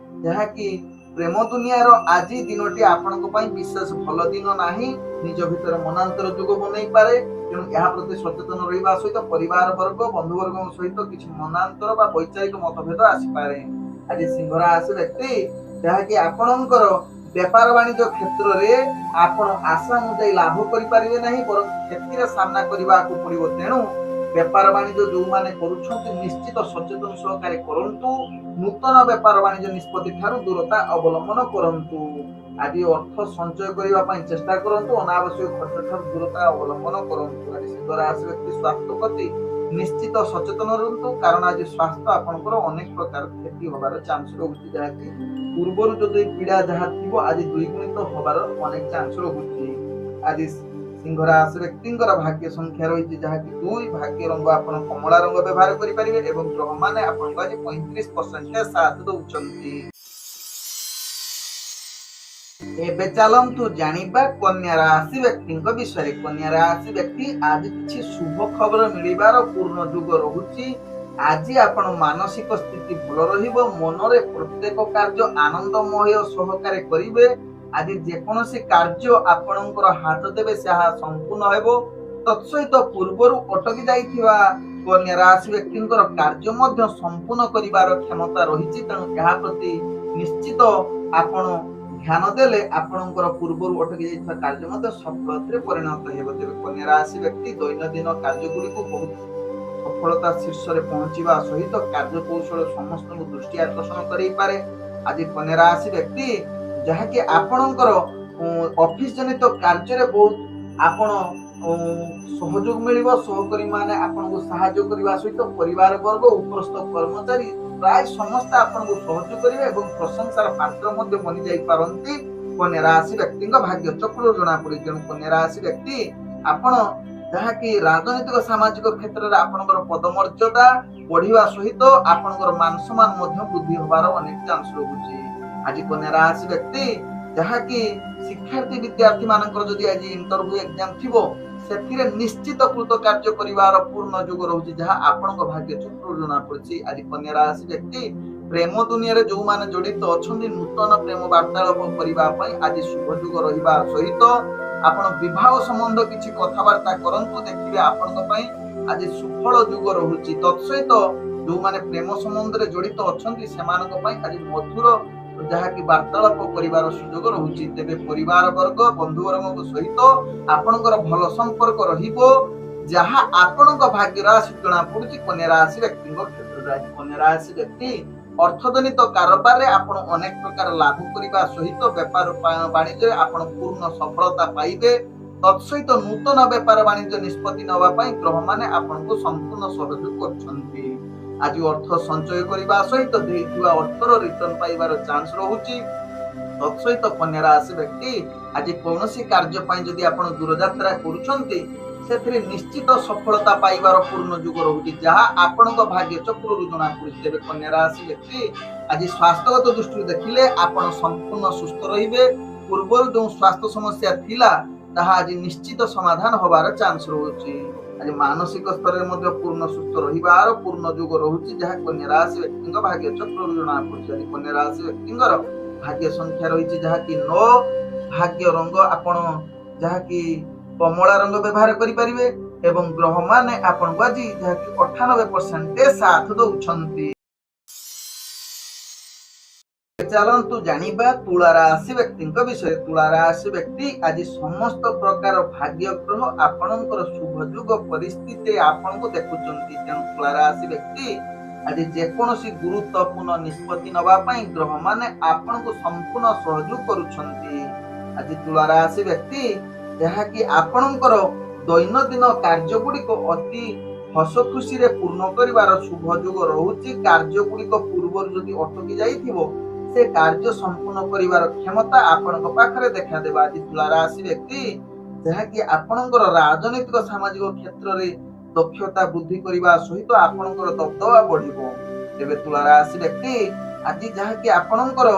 ଯାହାକି ପ୍ରେମ ଦୁନିଆର ଆଜି ଦିନଟି ଆପଣଙ୍କ ପାଇଁ ବିଶେଷ ଭଲ ଦିନ ନାହିଁ। ନିଜ ଭିତରେ ମନାନ୍ତର ଯୁଗ ବନେଇ ପାରେ। ତେଣୁ ଏହା ପ୍ରତି ସଚେତନ ରହିବା ସହିତ ପରିବାର ବର୍ଗ ବନ୍ଧୁବର୍ଗଙ୍କ ସହିତ କିଛି ମନାନ୍ତର ବା ବୈଚାରିକ ମତଭେଦ ଆସିପାରେ। ଆଜି ସିଂହ ରାଶି ବ୍ୟକ୍ତି ଯାହାକି ଆପଣଙ୍କର ବେପାର ବାଣିଜ୍ୟ କ୍ଷେତ୍ରରେ ଆପଣ ଆଶା ଅନୁଯାୟୀ ଲାଭ କରିପାରିବେ ନାହିଁ, ବରଂ କ୍ଷତିର ସାମ୍ନା କରିବାକୁ ପଡିବ। ତେଣୁ ବେପାର ବାଣିଜ୍ୟ ଯୋଉମାନେ କରୁଛନ୍ତି ନିଶ୍ଚିତ ସଚେତନ ସହକାରେ କରନ୍ତୁ। ନୂତନ ବେପାର ବାଣିଜ୍ୟ ନିଷ୍ପତ୍ତି ଠାରୁ ଦୂରତା ଅବଲମ୍ବନ କରନ୍ତୁ। ଆଜି ଅର୍ଥ ସଞ୍ଚୟ କରିବା ପାଇଁ ଚେଷ୍ଟା କରନ୍ତୁ। ଅନାବଶ୍ୟକ ଖର୍ଚ୍ଚ ଠାରୁ ଦୂରତା ଅବଲମ୍ବନ କରନ୍ତୁ। ଆଜି ସିଂହ ରାଶି ବ୍ୟକ୍ତି ସ୍ୱାସ୍ଥ୍ୟ ପ୍ରତି ନିଶ୍ଚିତ ସଚେତନ ରୁହନ୍ତୁ, କାରଣ ଆଜି ସ୍ୱାସ୍ଥ୍ୟ ଆପଣଙ୍କର ଅନେକ ପ୍ରକାର କ୍ଷତି ହବାର ଚାନ୍ସ ରହୁଛି, ଯାହାକି ପୂର୍ବରୁ ଯଦି ପୀଡା ଯାହା ଥିବ ଆଜି ଦ୍ୱିଗୁଣିତ ହବାର ଅନେକ ଚାନ୍ସ ରହୁଛି। ଆଜି ସିଂହ ରାଶି ବ୍ୟକ୍ତିଙ୍କର ଭାଗ୍ୟ ସଂଖ୍ୟା ରହିଛି ଯାହାକି 2। ଭାଗ୍ୟ ରଙ୍ଗ ଆପଣ କମଳା ରଙ୍ଗ ବ୍ୟବହାର କରିପାରିବେ ଏବଂ ଗ୍ରହମାନେ ଆପଣଙ୍କୁ ଆଜି 35% ସାଥ ଦଉଛନ୍ତି। ଏବେ ଚାଲନ୍ତୁ ଜାଣିବା କନ୍ୟା ରାଶି ବ୍ୟକ୍ତିଙ୍କ ବିଷୟରେ। କନ୍ୟା ରାଶି ବ୍ୟକ୍ତି ଆଜି କିଛି ଶୁଭ ଖବର ମିଳିବାର ପୂର୍ଣ୍ଣ ଯୁଗ ରହୁଛି। ଆଜି ଆପଣ ମାନସିକ ସ୍ଥିତି ଭଲ ରହିବ। ମନରେ ପ୍ରତ୍ୟେକ କାର୍ଯ୍ୟ ଆନନ୍ଦମୟ ସହକାରେ କରିବେ। ଆଜି ଯେକୌଣସି କାର୍ଯ୍ୟ ଆପଣଙ୍କର ହାତ ଦେବେ ତାହା ସମ୍ପୂର୍ଣ୍ଣ ହେବ। ତତ୍ସହିତ ପୂର୍ବରୁ ଅଟକି ଯାଇଥିବା କନ୍ୟା ରାଶି ବ୍ୟକ୍ତିଙ୍କର କାର୍ଯ୍ୟ ମଧ୍ୟ ସମ୍ପୂର୍ଣ୍ଣ କରିବାର କ୍ଷମତା ରହିଛି। ତେଣୁ ଏହା ପ୍ରତି ନିଶ୍ଚିତ ଆପଣ ଧ୍ୟାନ ଦେଲେ ଆପଣଙ୍କର ପୂର୍ବରୁ ଅଟକି ଯାଇଥିବା କାର୍ଯ୍ୟ ମଧ୍ୟ ସଫଳତାରେ ପରିଣତ ହେବ। ତେବେ କନ୍ୟା ରାଶି ବ୍ୟକ୍ତି ଦୈନନ୍ଦିନ କାର୍ଯ୍ୟଗୁଡ଼ିକୁ ବହୁତ ସଫଳତା ଶୀର୍ଷରେ ପହଞ୍ଚିବା ସହିତ କାର୍ଯ୍ୟ କୌଶଳ ସମସ୍ତଙ୍କୁ ଦୃଷ୍ଟି ଆକର୍ଷଣ କରିପାରେ। ଆଜି କନ୍ୟା ରାଶି ବ୍ୟକ୍ତି ଯାହାକି ଆପଣଙ୍କର ଅଫିସ ଜନିତ କାର୍ଯ୍ୟରେ ବହୁତ ଆପଣ ସହଯୋଗ ମିଳିବ। ସହକର୍ମୀ ମାନେ ଆପଣଙ୍କୁ ସାହାଯ୍ୟ କରିବା ସହିତ ପରିବାର ବର୍ଗ ଉପରସ୍ଥ କର୍ମଚାରୀ ପ୍ରାୟ ସମସ୍ତେ ଆପଣଙ୍କୁ ସହଯୋଗ କରିବେ ଏବଂ ପ୍ରଶଂସାର ପାତ୍ର ମଧ୍ୟ ବନି ଯାଇପାରନ୍ତି। କନ୍ୟା ରାଶି ବ୍ୟକ୍ତିଙ୍କ ଭାଗ୍ୟ ଚକ୍ରରୁ ଜଣାପଡେ। ତେଣୁ କନ୍ୟା ରାଶି ବ୍ୟକ୍ତି ଆପଣ ଯାହାକି ରାଜନୈତିକ ସାମାଜିକ କ୍ଷେତ୍ରରେ ଆପଣଙ୍କର ପଦମର୍ଯ୍ୟାଦା ବଢିବା ସହିତ ଆପଣଙ୍କର ମାନ ସମ୍ମାନ ମଧ୍ୟ ବୃଦ୍ଧି ହବାର ଅନେକ ଚାନ୍ସ ରହୁଛି। ଆଜି କନ୍ୟା ରାଶି ବ୍ୟକ୍ତି ଯାହାକି ଶିକ୍ଷାର୍ଥୀ ବିଦ୍ୟାର୍ଥୀ ମାନଙ୍କର ଯଦି ଆଜି ଇଣ୍ଟରଭ୍ୟୁ ଏକ୍ଜାମ ଥିବ ସେଥିରେ ନିଶ୍ଚିତ କୃତ କାର୍ଯ୍ୟ କରିବାର ପୂର୍ଣ୍ଣ ଯୁଗ ରହୁଛି, ଯାହା ଆପଣଙ୍କ ଭାଗ୍ୟ ଚକ୍ରରୁ ଜଣାପଡୁଛି। ଆଜି କନ୍ୟା ରାଶି ବ୍ୟକ୍ତି ପ୍ରେମ ଦୁନିଆରେ ଯୋଉମାନେ ଜଡିତ ଅଛନ୍ତି ନୂତନ ପ୍ରେମ ବାର୍ତ୍ତାଳାପ କରିବା ପାଇଁ ଆଜି ଶୁଭ ଯୁଗ ରହିବା ସହିତ ଆପଣ ବିବାହ ସମ୍ବନ୍ଧ କିଛି କଥାବାର୍ତ୍ତା କରନ୍ତୁ, ଦେଖିବେ ଆପଣଙ୍କ ପାଇଁ ଆଜି ସୁଫଳ ଯୁଗ ରହୁଛି। ତତ୍ସହିତ ଯୋଉମାନେ ପ୍ରେମ ସମ୍ବନ୍ଧରେ ଜଡିତ ଅଛନ୍ତି ସେମାନଙ୍କ ପାଇଁ ଆଜି ମଧୁର ଯାହାକି ବାର୍ତ୍ତାଳାପ କରିବାର ସୁଯୋଗ ରହୁଛି। ତେବେ ପରିବାର ବର୍ଗ ବନ୍ଧୁବର୍ଗଙ୍କ ସହିତ ଆପଣଙ୍କର ଭଲ ସମ୍ପର୍କ ରହିବ, ଯାହା ଆପଣଙ୍କ ଭାଗ୍ୟ ରାଶି ଜଣା ପଡୁଛି କନ୍ୟା ରାଶି ବ୍ୟକ୍ତିଙ୍କ କ୍ଷେତ୍ରରେ। ଆଜି କନ୍ୟା ରାଶି ବ୍ୟକ୍ତି ଅର୍ଥଜନିତ କାରବାରରେ ଆପଣ ଅନେକ ପ୍ରକାର ଲାଭ କରିବା ସହିତ ବେପାର ବାଣିଜ୍ୟରେ ଆପଣ ପୂର୍ଣ୍ଣ ସଫଳତା ପାଇବେ। ତତ୍ସହିତ ନୂତନ ବେପାର ବାଣିଜ୍ୟ ନିଷ୍ପତ୍ତି ନେବା ପାଇଁ ଗ୍ରହମାନେ ଆପଣଙ୍କୁ ସମ୍ପୂର୍ଣ୍ଣ ସହଯୋଗ କରୁଛନ୍ତି। ଆଜି ଅର୍ଥ ସଞ୍ଚୟ କରିବା ସହିତ ଦେଇଥିବା ଅର୍ଥର ରିଟର୍ଣ୍ଣ ପାଇବାର ଚାନ୍ସ ରହୁଛି। ତତ୍ସହିତ କନ୍ୟା ରାଶି ବ୍ୟକ୍ତି ଆଜି କୌଣସି କାର୍ଯ୍ୟ ପାଇଁ ଯଦି ଆପଣ ଦୂରଯାତ୍ରା କରୁଛନ୍ତି ସେଥିରେ ନିଶ୍ଚିତ ସଫଳତା ପାଇବାର ପୂର୍ଣ୍ଣ ଯୁଗ ରହୁଛି, ଯାହା ଆପଣଙ୍କ ଭାଗ୍ୟ ଚକ୍ରରୁ ଜଣାପଡୁଛି। ତେବେ କନ୍ୟା ରାଶି ବ୍ୟକ୍ତି ଆଜି ସ୍ୱାସ୍ଥ୍ୟଗତ ଦୃଷ୍ଟିରୁ ଦେଖିଲେ ଆପଣ ସମ୍ପୂର୍ଣ୍ଣ ସୁସ୍ଥ ରହିବେ। ପୂର୍ବରୁ ଯେଉଁ ସ୍ୱାସ୍ଥ୍ୟ ସମସ୍ୟା ଥିଲା ତାହା ଆଜି ନିଶ୍ଚିତ ସମାଧାନ ହବାର ଚାନ୍ସ ରହୁଛି। ଆଜି ମାନସିକ ସ୍ତରରେ ମଧ୍ୟ ପୂର୍ଣ୍ଣ ସୁସ୍ଥ ରହିବାର ପୂର୍ଣ୍ଣ ଯୁଗ ରହୁଛି, ଯାହା କନ୍ୟା ରାଶି ବ୍ୟକ୍ତିଙ୍କ ଭାଗ୍ୟ ଚକ୍ରରୁ ଜଣାପଡୁଛି। ଆଜି କନ୍ୟା ରାଶି ବ୍ୟକ୍ତିଙ୍କର ଭାଗ୍ୟ ସଂଖ୍ୟା ରହିଛି ଯାହାକି 9। ଭାଗ୍ୟ ରଙ୍ଗ ଆପଣ ଯାହାକି କମଳା ରଙ୍ଗ ବ୍ୟବହାର କରିପାରିବେ ଏବଂ ଗ୍ରହମାନେ ଆପଣଙ୍କୁ ଆଜି ଯାହାକି 98% ସାଥ ଦଉଛନ୍ତି। ଚାଲନ୍ତୁ ଜାଣିବା ତୁଳା ରାଶି ବ୍ୟକ୍ତିଙ୍କ ବିଷୟରେ। ତୁଳା ରାଶି ବ୍ୟକ୍ତି ଆଜି ସମସ୍ତ ପ୍ରକାର ଭାଗ୍ୟ ଗ୍ରହ ଆପଣଙ୍କର ଶୁଭ ଯୁଗ ପରିସ୍ଥିତିରେ ଆପଣଙ୍କୁ ଦେଖୁଛନ୍ତି। ତେଣୁ ତୁଳା ରାଶି ବ୍ୟକ୍ତି ଆଜି ଯେକୌଣସି ଗୁରୁତ୍ୱପୂର୍ଣ୍ଣ ନିଷ୍ପତ୍ତି ନେବା ପାଇଁ ଗ୍ରହମାନେ ଆପଣଙ୍କୁ ସମ୍ପୂର୍ଣ୍ଣ ସହଯୋଗ କରୁଛନ୍ତି। ଆଜି ତୁଳା ରାଶି ବ୍ୟକ୍ତି ଯାହାକି ଆପଣଙ୍କର ଦୈନନ୍ଦିନ କାର୍ଯ୍ୟ ଗୁଡିକ ଅତି ହସ ଖୁସିରେ ପୂର୍ଣ୍ଣ କରିବାର ଶୁଭ ଯୁଗ ରହୁଛି। କାର୍ଯ୍ୟ ଗୁଡିକ ପୂର୍ବରୁ ଯଦି ଅଟକି ଯାଇଥିବ ସେ କାର୍ଯ୍ୟ ସମ୍ପୂର୍ଣ୍ଣ କରିବାର କ୍ଷମତା ଆପଣଙ୍କ ପାଖରେ ଦେଖାଦେବା। ଆଜି ତୁଳା ରାଶି ବ୍ୟକ୍ତି ଯାହାକି ଆପଣଙ୍କର ରାଜନୈତିକ ସାମାଜିକ କ୍ଷେତ୍ରରେ ଦକ୍ଷତା ବୃଦ୍ଧି କରିବା ସହିତ ଆପଣଙ୍କର ଦବଦବା ବଢିବ। ତେବେ ତୁଳା ରାଶି ବ୍ୟକ୍ତି ଆଜି ଯାହାକି ଆପଣଙ୍କର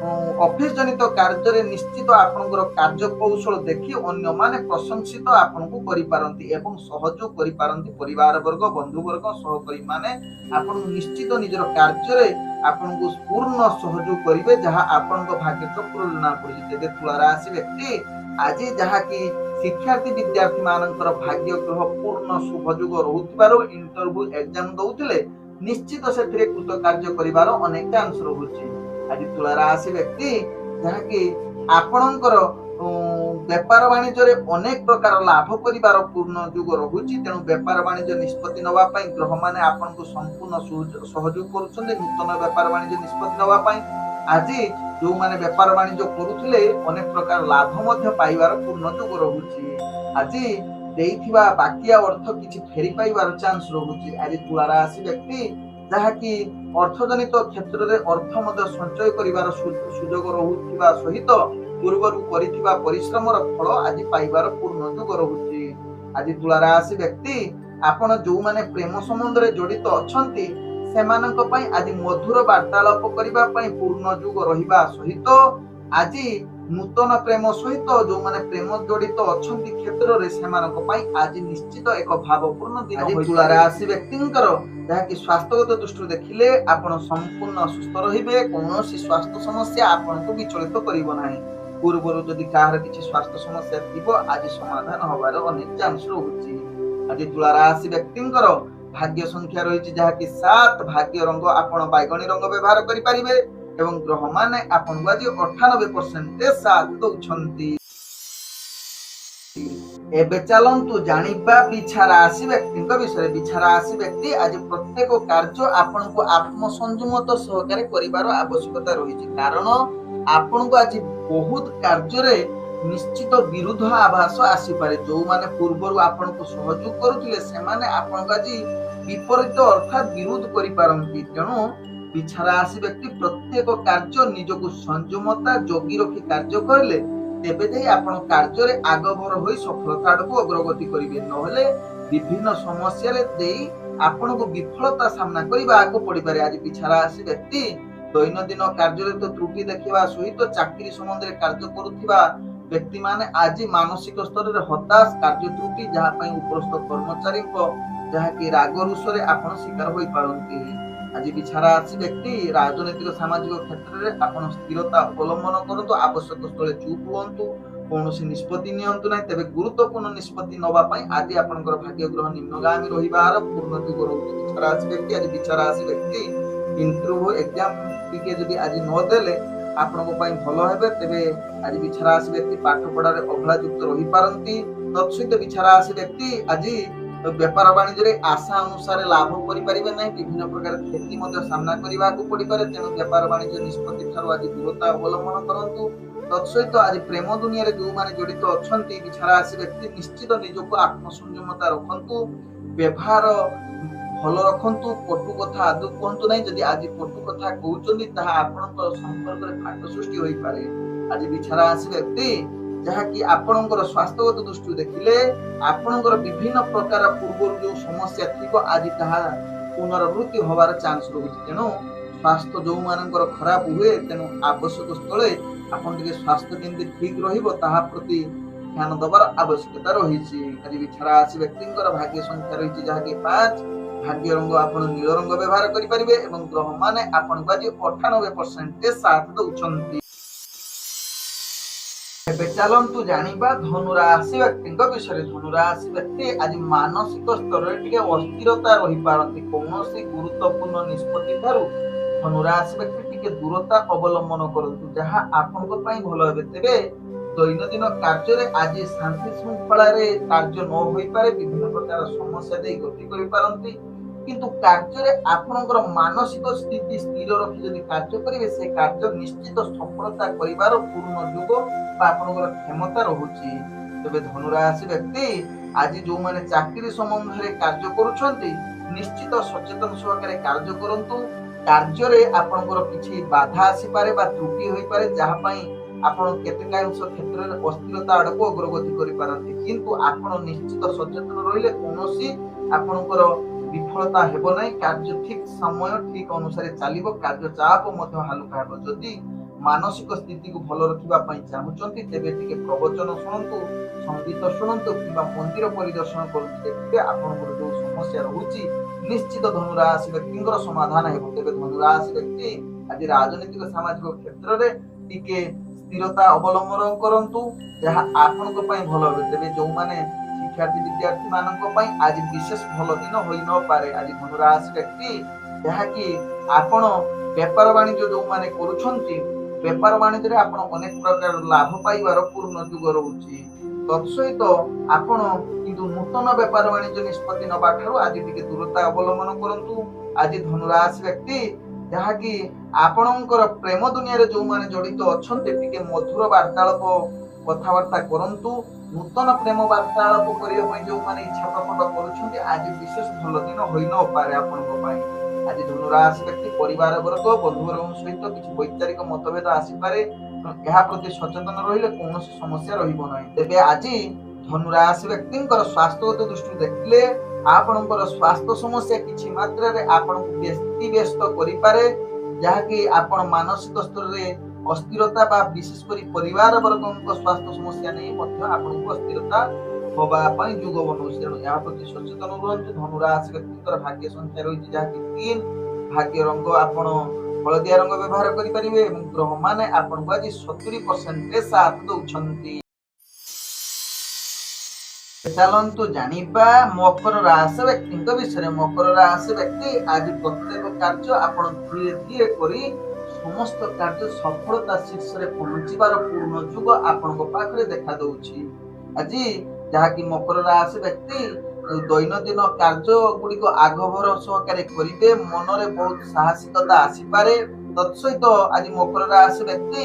ଅଫିସ ଜନିତ କାର୍ଯ୍ୟରେ ନିଶ୍ଚିତ ଆପଣଙ୍କର କାର୍ଯ୍ୟ କୌଶଳ ଦେଖି ଅନ୍ୟମାନେ ପ୍ରଶଂସିତ ଆପଣଙ୍କୁ କରିପାରନ୍ତି ଏବଂ ସହଯୋଗ କରିପାରନ୍ତି। ପରିବାର ବର୍ଗ, ବନ୍ଧୁ ବର୍ଗ, ସହକର୍ମୀ ମାନେ ଆପଣଙ୍କୁ ନିଶ୍ଚିତ ନିଜର କାର୍ଯ୍ୟରେ ଆପଣଙ୍କୁ ପୂର୍ଣ୍ଣ ସହଯୋଗ କରିବେ, ଯାହା ଆପଣଙ୍କ ଭାଗ୍ୟ ଚକ୍ରରୁ ଜଣାପଡୁଛି। ତେବେ ତୁଳା ରାଶି ବ୍ୟକ୍ତି ଆଜି ଯାହାକି ଶିକ୍ଷାର୍ଥୀ ବିଦ୍ୟାର୍ଥୀ ମାନଙ୍କର ଭାଗ୍ୟ ଗ୍ରହ ପୂର୍ଣ୍ଣ ଶୁଭଯୋଗ ରହୁଥିବାରୁ ଇଣ୍ଟରଭ୍ୟୁ ଏକ୍ଜାମ ଦଉଥିଲେ ନିଶ୍ଚିତ ସେଥିରେ କୃତକାର୍ଯ୍ୟ କରିବାର ଅନେକ ଚାନ୍ସ ରହୁଛି। ଆଜି ତୁଳା ରାଶି ବ୍ୟକ୍ତି ଯାହାକି ଆପଣଙ୍କର ବେପାର ବାଣିଜ୍ୟରେ ଅନେକ ପ୍ରକାର ଲାଭ କରିବାର ପୂର୍ଣ୍ଣ ଯୋଗ ରହୁଛି। ତେଣୁ ବେପାର ବାଣିଜ୍ୟ ନିଷ୍ପତ୍ତି ନେବା ପାଇଁ ଗ୍ରହମାନେ ଆପଣଙ୍କୁ ସମ୍ପୂର୍ଣ୍ଣ ସହଯୋଗ କରୁଛନ୍ତି। ନୂତନ ବେପାର ବାଣିଜ୍ୟ ନିଷ୍ପତ୍ତି ନେବା ପାଇଁ ଆଜି ଯୋଉମାନେ ବେପାର ବାଣିଜ୍ୟ କରୁଥିଲେ ଅନେକ ପ୍ରକାର ଲାଭ ମଧ୍ୟ ପାଇବାର ପୂର୍ଣ୍ଣ ଯୋଗ ରହୁଛି। ଆଜି ଦେଇଥିବା ବାକିଆ ଅର୍ଥ କିଛି ଫେରି ପାଇବାର ଚାନ୍ସ ରହୁଛି। ଆଜି ତୁଳା ରାଶି ବ୍ୟକ୍ତି ଯାହାକି ଅର୍ଥଜନିତ କ୍ଷେତ୍ରରେ ଅର୍ଥ ମଧ୍ୟ ସଞ୍ଚୟ କରିବାର ସୁଯୋଗ ରହୁଥିବା ସହିତ ପୂର୍ବରୁ କରିଥିବା ପରିଶ୍ରମର ଫଳ ଆଜି ପାଇବାର ପୂର୍ଣ୍ଣ ଯୋଗ ରହୁଛି। ଆଜି ତୁଳା ରାଶି ବ୍ୟକ୍ତି ଆପଣ ଯୋଉମାନେ ପ୍ରେମ ସମ୍ବନ୍ଧରେ ଜଡିତ ଅଛନ୍ତି ସେମାନଙ୍କ ପାଇଁ ଆଜି ମଧୁର ବାର୍ତ୍ତାଳାପ କରିବା ପାଇଁ ପୂର୍ଣ୍ଣ ଯୋଗ ରହିବା ସହିତ ଆଜି ନୂତନ ପ୍ରେମ ସହିତ ଯୋଉମାନେ ପ୍ରେମ ଜଡିତ ଅଛନ୍ତି କ୍ଷେତ୍ରରେ ସେମାନଙ୍କ ପାଇଁ ଆଜି ନିଶ୍ଚିତ ଏକ ଭାବପୂର୍ଣ୍ଣ ଦିନ। ଆଜି ତୁଳା ରାଶି ବ୍ୟକ୍ତିଙ୍କର ଯାହାକି ସ୍ୱାସ୍ଥ୍ୟଗତ ଦୃଷ୍ଟିରୁ ଦେଖିଲେ ଆପଣ ସମ୍ପୂର୍ଣ୍ଣ ସୁସ୍ଥ ରହିବେ। କୌଣସି ସ୍ୱାସ୍ଥ୍ୟ ସମସ୍ୟା ଆପଣଙ୍କୁ ବିଚଳିତ କରିବ ନାହିଁ। ପୂର୍ବରୁ ଯଦି କାହାର କିଛି ସ୍ୱାସ୍ଥ୍ୟ ସମସ୍ୟା ଥିବ ଆଜି ସମାଧାନ ହବାର ଅନେକ ଚାନ୍ସ ରହୁଛି। ଆଜି ତୁଳା ରାଶି ବ୍ୟକ୍ତିଙ୍କର ଭାଗ୍ୟ ସଂଖ୍ୟା ରହିଛି ଯାହାକି 7। ଭାଗ୍ୟ ରଙ୍ଗ ଆପଣ ବାଇଗଣୀ ରଙ୍ଗ ବ୍ୟବହାର କରିପାରିବେ ଏବଂ ଗ୍ରହମାନେ ଆପଣଙ୍କୁ ଆଜି 98% ସାଥ ଦଉଛନ୍ତି। ଏବେ ଚାଲନ୍ତୁ ଜାଣିବା ବିଛା ରାଶି ବ୍ୟକ୍ତିଙ୍କ ବିଷୟରେ। ବିଛା ରାଶି ବ୍ୟକ୍ତି ଆଜି ପ୍ରତ୍ୟେକ କାର୍ଯ୍ୟ ଆପଣଙ୍କୁ ଆତ୍ମସଂଯମତା ସହକାରେ କରିବାର ଆବଶ୍ୟକତା ରହିଛି, କାରଣ ଆପଣଙ୍କୁ ଆଜି ବହୁତ କାର୍ଯ୍ୟରେ ନିଶ୍ଚିତ ବିରୁଦ୍ଧ ଆଭାସ ଆସିପାରେ। ଯୋଉମାନେ ପୂର୍ବରୁ ଆପଣଙ୍କୁ ସହଯୋଗ କରୁଥିଲେ ସେମାନେ ଆପଣଙ୍କୁ ଆଜି ବିପରୀତ ଅର୍ଥାତ୍ ବିରୋଧ କରିପାରନ୍ତି। ତେଣୁ ବିଛା ରାଶି ବ୍ୟକ୍ତି ପ୍ରତ୍ୟେକ କାର୍ଯ୍ୟ ନିଜକୁ ସଂଯମତା ଜଗି ରଖି କାର୍ଯ୍ୟ କରିଲେ ତେବେ ଯାଇ ଆପଣ କାର୍ଯ୍ୟରେ ଆଗଭର ହୋଇ ସଫଳତା ଆଡକୁ ଅଗ୍ରଗତି କରିବେ, ନହେଲେ ବିଭିନ୍ନ ସମସ୍ୟାରେ ଦେଇ ଆପଣଙ୍କୁ ବିଫଳତା ସାମ୍ନା କରିବାକୁ ପଡିପାରେ। ଆଜି ବିଛା ରାଶି ବ୍ୟକ୍ତି ଦୈନନ୍ଦିନ କାର୍ଯ୍ୟରେ ତ ତ୍ରୁଟି ଦେଖିବା ସହିତ ଚାକିରି ସମ୍ବନ୍ଧରେ କାର୍ଯ୍ୟ କରୁଥିବା ବ୍ୟକ୍ତି ମାନେ ଆଜି ମାନସିକ ସ୍ତରରେ ହତାଶ, କାର୍ଯ୍ୟ ତ୍ରୁଟି ଯାହା ପାଇଁ ଉପରସ୍ଥ କର୍ମଚାରୀଙ୍କ ଯାହାକି ରାଗ ରୁଷରେ ଆପଣ ଶିକାର ହୋଇପାରନ୍ତି। ଆଜି ବିଛା ରାଶି ବ୍ୟକ୍ତି ରାଜନୈତିକ ସାମାଜିକ କ୍ଷେତ୍ରରେ ଆପଣ ସ୍ଥିରତା ଅବଲମ୍ବନ କରନ୍ତୁ। ଆବଶ୍ୟକ ସ୍ଥଳେ ଚୁପ୍ ହୁଅନ୍ତୁ, କୌଣସି ନିଷ୍ପତ୍ତି ନିଅନ୍ତୁ ନାହିଁ। ତେବେ ଗୁରୁତ୍ୱପୂର୍ଣ୍ଣ ନିଷ୍ପତ୍ତି ନେବା ପାଇଁ ଆଜି ଆପଣଙ୍କର ଭାଗ୍ୟ ଗ୍ରହ ନିମ୍ନଗାମୀ ରହିବାର ପୂର୍ଣ୍ଣ ଯୋଗ ରହୁଛି। ବିଛା ରାଶି ବ୍ୟକ୍ତି ଆଜି ବିଛା ରାଶି ବ୍ୟକ୍ତି ଇଣ୍ଟରଭ୍ୟୁ ଏକ୍ଜାମ ଟିକେ ଯଦି ଆଜି ନଦେଲେ ଆପଣଙ୍କ ପାଇଁ ଭଲ ହେବେ। ତେବେ ଆଜି ବିଛା ରାଶି ବ୍ୟକ୍ତି ପାଠ ପଢାରେ ଅବହେଳା ଯୁକ୍ତ ରହିପାରନ୍ତି। ତତ୍ସହିତ ବିଛା ରାଶି ବ୍ୟକ୍ତି ଆଜି ବେପାର ବାଣିଜ୍ୟରେ ଆଶା ଅନୁସାରେ ଲାଭ କରିପାରିବେ ନାହିଁ। ବିଭିନ୍ନ ପ୍ରକାର କ୍ଷତି ମଧ୍ୟ ସାମ୍ନା କରିବାକୁ ପଡିପାରେ। ତେଣୁ ବେପାର ବାଣିଜ୍ୟ ନିଷ୍ପତ୍ତି ଠାରୁ ଆଜି ଦୂରତା ଅବଲମ୍ବନ କରନ୍ତୁ। ତତ୍ସହିତ ଆଜି ପ୍ରେମ ଦୁନିଆରେ ଯୋଉମାନେ ଜଡିତ ଅଛନ୍ତି ବିଛା ରାଶି ବ୍ୟକ୍ତି ନିଶ୍ଚିତ ନିଜକୁ ଆତ୍ମସଂଯମତା ରଖନ୍ତୁ, ବ୍ୟବହାର ଭଲ ରଖନ୍ତୁ, କଟୁ କଥା ଆଦୌ କୁହନ୍ତୁ ନାହିଁ। ଯଦି ଆଜି କଟୁ କଥା କହୁଛନ୍ତି ତାହା ଆପଣଙ୍କ ସମ୍ପର୍କରେ ଫାଟ ସୃଷ୍ଟି ହୋଇପାରେ। ଆଜି ବିଛା ରାଶି ବ୍ୟକ୍ତି ଯାହାକି ଆପଣଙ୍କର ସ୍ୱାସ୍ଥ୍ୟଗତ ଦୃଷ୍ଟିରୁ ଦେଖିଲେ ଆପଣଙ୍କର ବିଭିନ୍ନ ପ୍ରକାର ପୂର୍ବରୁ ଯୋଉ ସମସ୍ୟା ଥିବ ଆଜି ତାହା ପୁନରାବୃତ୍ତି ହବାର ଚାନ୍ସ ରହୁଛି। ତେଣୁ ସ୍ୱାସ୍ଥ୍ୟ ଯୋଉମାନଙ୍କର ଖରାପ ହୁଏ ତେଣୁ ଆବଶ୍ୟକ ସ୍ଥଳେ ଆପଣ ଟିକେ ସ୍ୱାସ୍ଥ୍ୟ କେମିତି ଠିକ ରହିବ ତାହା ପ୍ରତି ଧ୍ୟାନ ଦେବାର ଆବଶ୍ୟକତା ରହିଛି। ଆଜି ବିଛା ରାଶି ବ୍ୟକ୍ତିଙ୍କର ଭାଗ୍ୟ ସଂଖ୍ୟା ରହିଛି ଯାହାକି 5। ଭାଗ୍ୟ ରଙ୍ଗ ଆପଣ ନୀଳ ରଙ୍ଗ ବ୍ୟବହାର କରିପାରିବେ ଏବଂ ଗ୍ରହମାନେ ଆପଣଙ୍କୁ ଆଜି 98% ସାଥ ଦଉଛନ୍ତି। ଏବେ ଚାଲନ୍ତୁ ଜାଣିବା ଧନୁ ରାଶି ବ୍ୟକ୍ତିଙ୍କ ବିଷୟରେ। ଧନୁ ରାଶି ବ୍ୟକ୍ତି ଆଜି ମାନସିକ ସ୍ତରରେ ଟିକେ ଅସ୍ଥିରତା ରହିପାରନ୍ତି। କୌଣସି ଗୁରୁତ୍ୱପୂର୍ଣ୍ଣ ନିଷ୍ପତ୍ତି ଠାରୁ ଧନୁ ରାଶି ବ୍ୟକ୍ତି ଟିକେ ଦୂରତା ଅବଲମ୍ବନ କରନ୍ତୁ, ଯାହା ଆପଣଙ୍କ ପାଇଁ ଭଲ ହେବେ। ତେବେ ଦୈନନ୍ଦିନ କାର୍ଯ୍ୟରେ ଆଜି ଶାନ୍ତି ଶୃଙ୍ଖଳାରେ କାର୍ଯ୍ୟ ନ ହୋଇପାରେ, ବିଭିନ୍ନ ପ୍ରକାର ସମସ୍ୟା ଦେଇ ଗତି କରିପାରନ୍ତି। କିନ୍ତୁ କାର୍ଯ୍ୟରେ ଆପଣଙ୍କର ମାନସିକ ସ୍ଥିତି ସ୍ଥିର ରଖି ଯଦି କାର୍ଯ୍ୟ କରିବେ ସେ କାର୍ଯ୍ୟ ନିଶ୍ଚିତ ସଫଳତା କରିବାର ପୂର୍ଣ୍ଣ ଯୋଗ ବା ଆପଣଙ୍କର କ୍ଷମତା ରହୁଛି। ତେବେ ଧନୁ ରାଶି ବ୍ୟକ୍ତି ଆଜି ଯୋଉମାନେ ଚାକିରି ସମ୍ବନ୍ଧରେ କାର୍ଯ୍ୟ କରୁଛନ୍ତି ନିଶ୍ଚିତ ସଚେତନ ସହକାରେ କାର୍ଯ୍ୟ କରନ୍ତୁ। କାର୍ଯ୍ୟରେ ଆପଣଙ୍କର କିଛି ବାଧା ଆସିପାରେ ବା ତ୍ରୁଟି ହୋଇପାରେ, ଯାହା ପାଇଁ ଆପଣ କେତେକାଂଶ କ୍ଷେତ୍ରରେ ଅସ୍ଥିରତା ଆଡକୁ ଅଗ୍ରଗତି କରିପାରନ୍ତି। କିନ୍ତୁ ଆପଣ ନିଶ୍ଚିତ ସଚେତନ ରହିଲେ କୌଣସି ଆପଣଙ୍କର ବିଫଳତା ହେବ ନାହିଁ। କାର୍ଯ୍ୟ ଠିକ ସମୟ ଠିକ ଅନୁସାରେ ଚାଲିବ, କାର୍ଯ୍ୟ ଚାପ ମଧ୍ୟ ହାଲୁକା ହେବ। ଯଦି ମାନସିକ ସ୍ଥିତିକୁ ଭଲ ରଖିବା ପାଇଁ ଚାହୁଁଛନ୍ତି ତେବେ ଟିକେ ପ୍ରବଚନ ଶୁଣନ୍ତୁ, ସଙ୍ଗୀତ ଶୁଣନ୍ତୁ କିମ୍ବା ମନ୍ଦିର ପରିଦର୍ଶନ କରନ୍ତୁ। ଦେଖିବେ ଆପଣଙ୍କର ଯୋଉ ସମସ୍ୟା ରହୁଛି ନିଶ୍ଚିତ ଧନୁରାଶି ବ୍ୟକ୍ତିଙ୍କର ସମାଧାନ ହେବ। ତେବେ ଧନୁରାଶି ବ୍ୟକ୍ତି ଆଜି ରାଜନୈତିକ ସାମାଜିକ କ୍ଷେତ୍ରରେ ଟିକେ ସ୍ଥିରତା ଅବଲମ୍ବନ କରନ୍ତୁ, ଯାହା ଆପଣଙ୍କ ପାଇଁ ଭଲ ହେବ। ତେବେ ଯୋଉମାନେ ଶିକ୍ଷାର୍ଥୀ ବିଦ୍ୟାର୍ଥୀ ମାନଙ୍କ ପାଇଁ ଆଜି ବିଶେଷ ଭଲ ଦିନ ହୋଇନପାରେ। ଆଜି ଧନୁରାଶି ବ୍ୟକ୍ତି ଯାହାକି ଆପଣ ବେପାର ବାଣିଜ୍ୟ ଯୋଉମାନେ କରୁଛନ୍ତି, ବେପାର ବାଣିଜ୍ୟରେ ଆପଣ ଅନେକ ପ୍ରକାର ଲାଭ ପାଇବାର ପୂର୍ଣ୍ଣ ଯୁଗ ରହୁଛି। ତତ୍ସହିତ ଆପଣ କିନ୍ତୁ ନୂତନ ବେପାର ବାଣିଜ୍ୟ ନିଷ୍ପତ୍ତି ନେବା ଠାରୁ ଆଜି ଟିକେ ଦୂରତା ଅବଲମ୍ବନ କରନ୍ତୁ। ଆଜି ଧନୁରାଶି ବ୍ୟକ୍ତି ଯାହାକି ଆପଣଙ୍କର ପ୍ରେମ ଦୁନିଆରେ ଯୋଉମାନେ ଜଡିତ ଅଛନ୍ତି ଟିକେ ମଧୁର ବାର୍ତ୍ତାଳାପ କଥାବାର୍ତ୍ତା କରନ୍ତୁ। ନୂତନ ପ୍ରେମ ବାର୍ତ୍ତାଳାପ କରିବା ପାଇଁ ଯୋଉମାନେ ଇଚ୍ଛା ପ୍ରକଟ କରୁଛନ୍ତି ଆଜି ବିଶେଷ ଭଲ ଦିନ ହୋଇନପାରେ ଆପଣଙ୍କ ପାଇଁ। ଆଜି ଧନୁରାଶି ବ୍ୟକ୍ତି ପରିବାର ବର୍ଗ ବନ୍ଧୁବର୍ଗଙ୍କ ସହିତ କିଛି ବୈଚାରିକ ମତଭେଦ ଆସିପାରେ, ଏହା ପ୍ରତି ସଚେତନ ରହିଲେ କୌଣସି ସମସ୍ୟା ରହିବ ନାହିଁ। ତେବେ ଆଜି ଧନୁରାଶି ବ୍ୟକ୍ତିଙ୍କର ସ୍ୱାସ୍ଥ୍ୟଗତ ଦୃଷ୍ଟିରୁ ଦେଖିଲେ ଆପଣଙ୍କର ସ୍ୱାସ୍ଥ୍ୟ ସମସ୍ୟା କିଛି ମାତ୍ରାରେ ଆପଣଙ୍କୁ ବ୍ୟସ୍ତ କରିପାରେ, ଯାହାକି ଆପଣ ମାନସିକ ସ୍ତରରେ ଅସ୍ଥିରତା ବା ବିଶେଷ କରି ପରିବାର ବର୍ଗଙ୍କ ସ୍ୱାସ୍ଥ୍ୟ ସମସ୍ୟା ନେଇ ମଧ୍ୟ ଆପଣଙ୍କୁ ଅସ୍ଥିରତା ହବା ପାଇଁ ଯୁଗ ବନଉଛି। ତେଣୁ ଏହା ପ୍ରତି ସଚେତନ ରୁହନ୍ତୁ। ଧନୁରାଶି ବ୍ୟକ୍ତିଙ୍କର ଭାଗ୍ୟ ସଂଖ୍ୟା ରହିଛି ଯାହାକି 3, ଭାଗ୍ୟ ରଙ୍ଗ ଆପଣ ହଳଦିଆ ରଙ୍ଗ ବ୍ୟବହାର କରିପାରିବେ ଏବଂ ଗ୍ରହମାନେ ଆପଣଙ୍କୁ ଆଜି 70% ସାଥ ଦଉଛନ୍ତି। ଚାଲନ୍ତୁ ଜାଣିବା ମକର ରାଶି ବ୍ୟକ୍ତିଙ୍କ ବିଷୟରେ। ମକର ରାଶି ବ୍ୟକ୍ତି ଆଜି ପ୍ରତ୍ୟେକ କାର୍ଯ୍ୟ ଆପଣ ଧୀରେ ଧୀରେ କରି ସମସ୍ତ କାର୍ଯ୍ୟ ସଫଳତା ଶୀର୍ଷରେ ପହଞ୍ଚିବାର ପୂର୍ଣ୍ଣ ଯୁଗ ଆପଣଙ୍କ ପାଖରେ ଦେଖା ଦଉଛି। ଆଜି ଯାହାକି ମକର ରାଶି ବ୍ୟକ୍ତି ଦୈନନ୍ଦିନ କାର୍ଯ୍ୟ ଗୁଡିକ ଆଗଭର ସହକାରେ କରିବେ, ମନରେ ବହୁତ ସାହସିକତା ଆସିପାରେ। ତତ୍ସହିତ ଆଜି ମକର ରାଶି ବ୍ୟକ୍ତି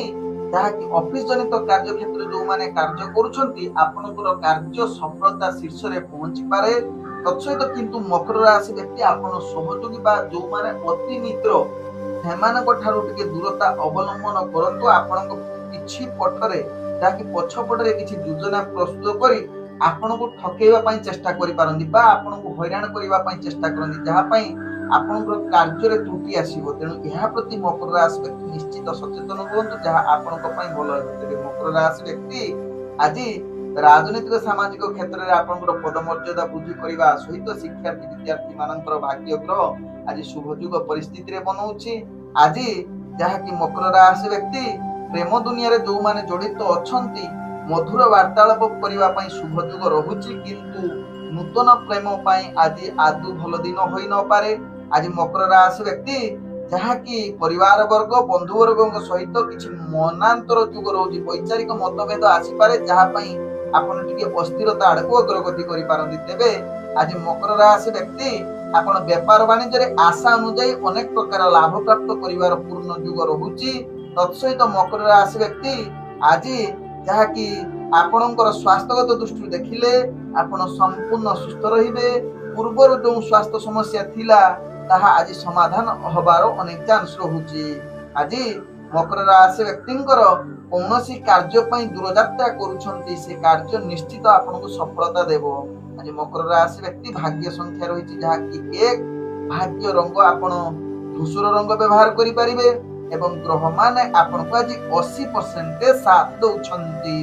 ଯାହାକି ଅଫିସ ଜନିତ କାର୍ଯ୍ୟ କ୍ଷେତ୍ରରେ ଯୋଉମାନେ କାର୍ଯ୍ୟ କରୁଛନ୍ତି ଆପଣଙ୍କର କାର୍ଯ୍ୟ ସଫଳତା ଶୀର୍ଷରେ ପହଞ୍ଚିପାରେ। ତତ୍ସହିତ କିନ୍ତୁ ମକର ରାଶି ବ୍ୟକ୍ତି ଆପଣ ସହଯୋଗୀ ବା ଯୋଉମାନେ ଅତି ମିତ୍ର ସେମାନଙ୍କ ଠାରୁ ଟିକେ ଦୂରତା ଅବଲମ୍ବନ କରନ୍ତୁ। ଆପଣଙ୍କ କିଛି ପଟରେ ଯାହାକି ପଛ ପଟରେ କିଛି ଯୋଜନା ପ୍ରସ୍ତୁତ କରି ଆପଣଙ୍କୁ ଠକେଇବା ପାଇଁ ଚେଷ୍ଟା କରିପାରନ୍ତି ବା ଆପଣଙ୍କୁ ହଇରାଣ କରିବା ପାଇଁ ଚେଷ୍ଟା କରନ୍ତି, ଯାହା ପାଇଁ ଆପଣଙ୍କର କାର୍ଯ୍ୟରେ ତ୍ରୁଟି ଆସିବ। ତେଣୁ ଏହା ପ୍ରତି ମକର ରାଶି ବ୍ୟକ୍ତି ନିଶ୍ଚିତ ସଚେତନ ରୁହନ୍ତୁ, ଯାହା ଆପଣଙ୍କ ପାଇଁ ଭଲ ହେବ। ତେବେ ମକର ରାଶି ବ୍ୟକ୍ତି ଆଜି ରାଜନୈତିକ ସାମାଜିକ କ୍ଷେତ୍ରରେ ଆପଣଙ୍କର ପଦମର୍ଯ୍ୟାଦା ବୃଦ୍ଧି କରିବା ସହିତ ଶିକ୍ଷାର୍ଥୀ ବିଦ୍ୟାର୍ଥୀ ମାନଙ୍କର ଭାଗ୍ୟ ଗ୍ରହ ଆଜି ଶୁଭଯୁଗ ପରିସ୍ଥିତିରେ ବନଉଛି। ଆଜି ଯାହାକି ମକର ରାଶି ବ୍ୟକ୍ତି ପ୍ରେମ ଦୁନିଆରେ ଯୋଉମାନେ ଜଡିତ ଅଛନ୍ତି ମଧୁର ବାର୍ତ୍ତାଳାପ କରିବା ପାଇଁ ଶୁଭଯୁଗ ରହୁଛି, କିନ୍ତୁ ନୂତନ ପ୍ରେମ ପାଇଁ ଆଜି ଆଦୌ ଭଲ ଦିନ ହୋଇନପାରେ। ଆଜି ମକର ରାଶି ବ୍ୟକ୍ତି ଯାହାକି ପରିବାର ବର୍ଗ ବନ୍ଧୁବର୍ଗଙ୍କ ସହିତ କିଛି ମନାନ୍ତର ଯୁଗ ରହୁଛି, ବୈଚାରିକ ମତଭେଦ ଆସିପାରେ, ଯାହା ପାଇଁ ଆପଣ ଟିକେ ଅସ୍ଥିରତା ଆଡକୁ ଅଗ୍ରଗତି କରିପାରନ୍ତି। ତେବେ ଆଜି ମକର ରାଶି ବ୍ୟକ୍ତି ଆପଣ ବେପାର ବାଣିଜ୍ୟରେ ଆଶା ଅନୁଯାୟୀ ଅନେକ ପ୍ରକାର ଲାଭ ପ୍ରାପ୍ତ କରିବାର ପୂର୍ଣ୍ଣ ଯୁଗ ରହୁଛି। ତତ୍ସହିତ ମକର ରାଶି ବ୍ୟକ୍ତି ଆଜି ଯାହାକି ଆପଣଙ୍କର ସ୍ୱାସ୍ଥ୍ୟଗତ ଦୃଷ୍ଟିରୁ ଦେଖିଲେ ଆପଣ ସମ୍ପୂର୍ଣ୍ଣ ସୁସ୍ଥ ରହିବେ। ପୂର୍ବରୁ ଯେଉଁ ସ୍ୱାସ୍ଥ୍ୟ ସମସ୍ୟା ଥିଲା ତାହା ଆଜି ସମାଧାନ ହବାର ଅନେକ ଚାନ୍ସ ରହୁଛି। ଆଜି ମକର ରାଶି ବ୍ୟକ୍ତିଙ୍କର କୌଣସି କାର୍ଯ୍ୟ ପାଇଁ ଦୂରଯାତ୍ରା କରୁଛନ୍ତି ସେ କାର୍ଯ୍ୟ ନିଶ୍ଚିତ ଆପଣଙ୍କୁ ସଫଳତା ଦେବ। ଆଜି ମକର ରାଶି ବ୍ୟକ୍ତି ଭାଗ୍ୟ ସଂଖ୍ୟା ରହିଛି ଯାହାକି 1, ଭାଗ୍ୟ ରଙ୍ଗ ଆପଣ ଧୂସର ରଙ୍ଗ ବ୍ୟବହାର କରିପାରିବେ ଏବଂ ଗ୍ରହମାନେ ଆପଣଙ୍କୁ ଆଜି 80% ସାଥ ଦଉଛନ୍ତି।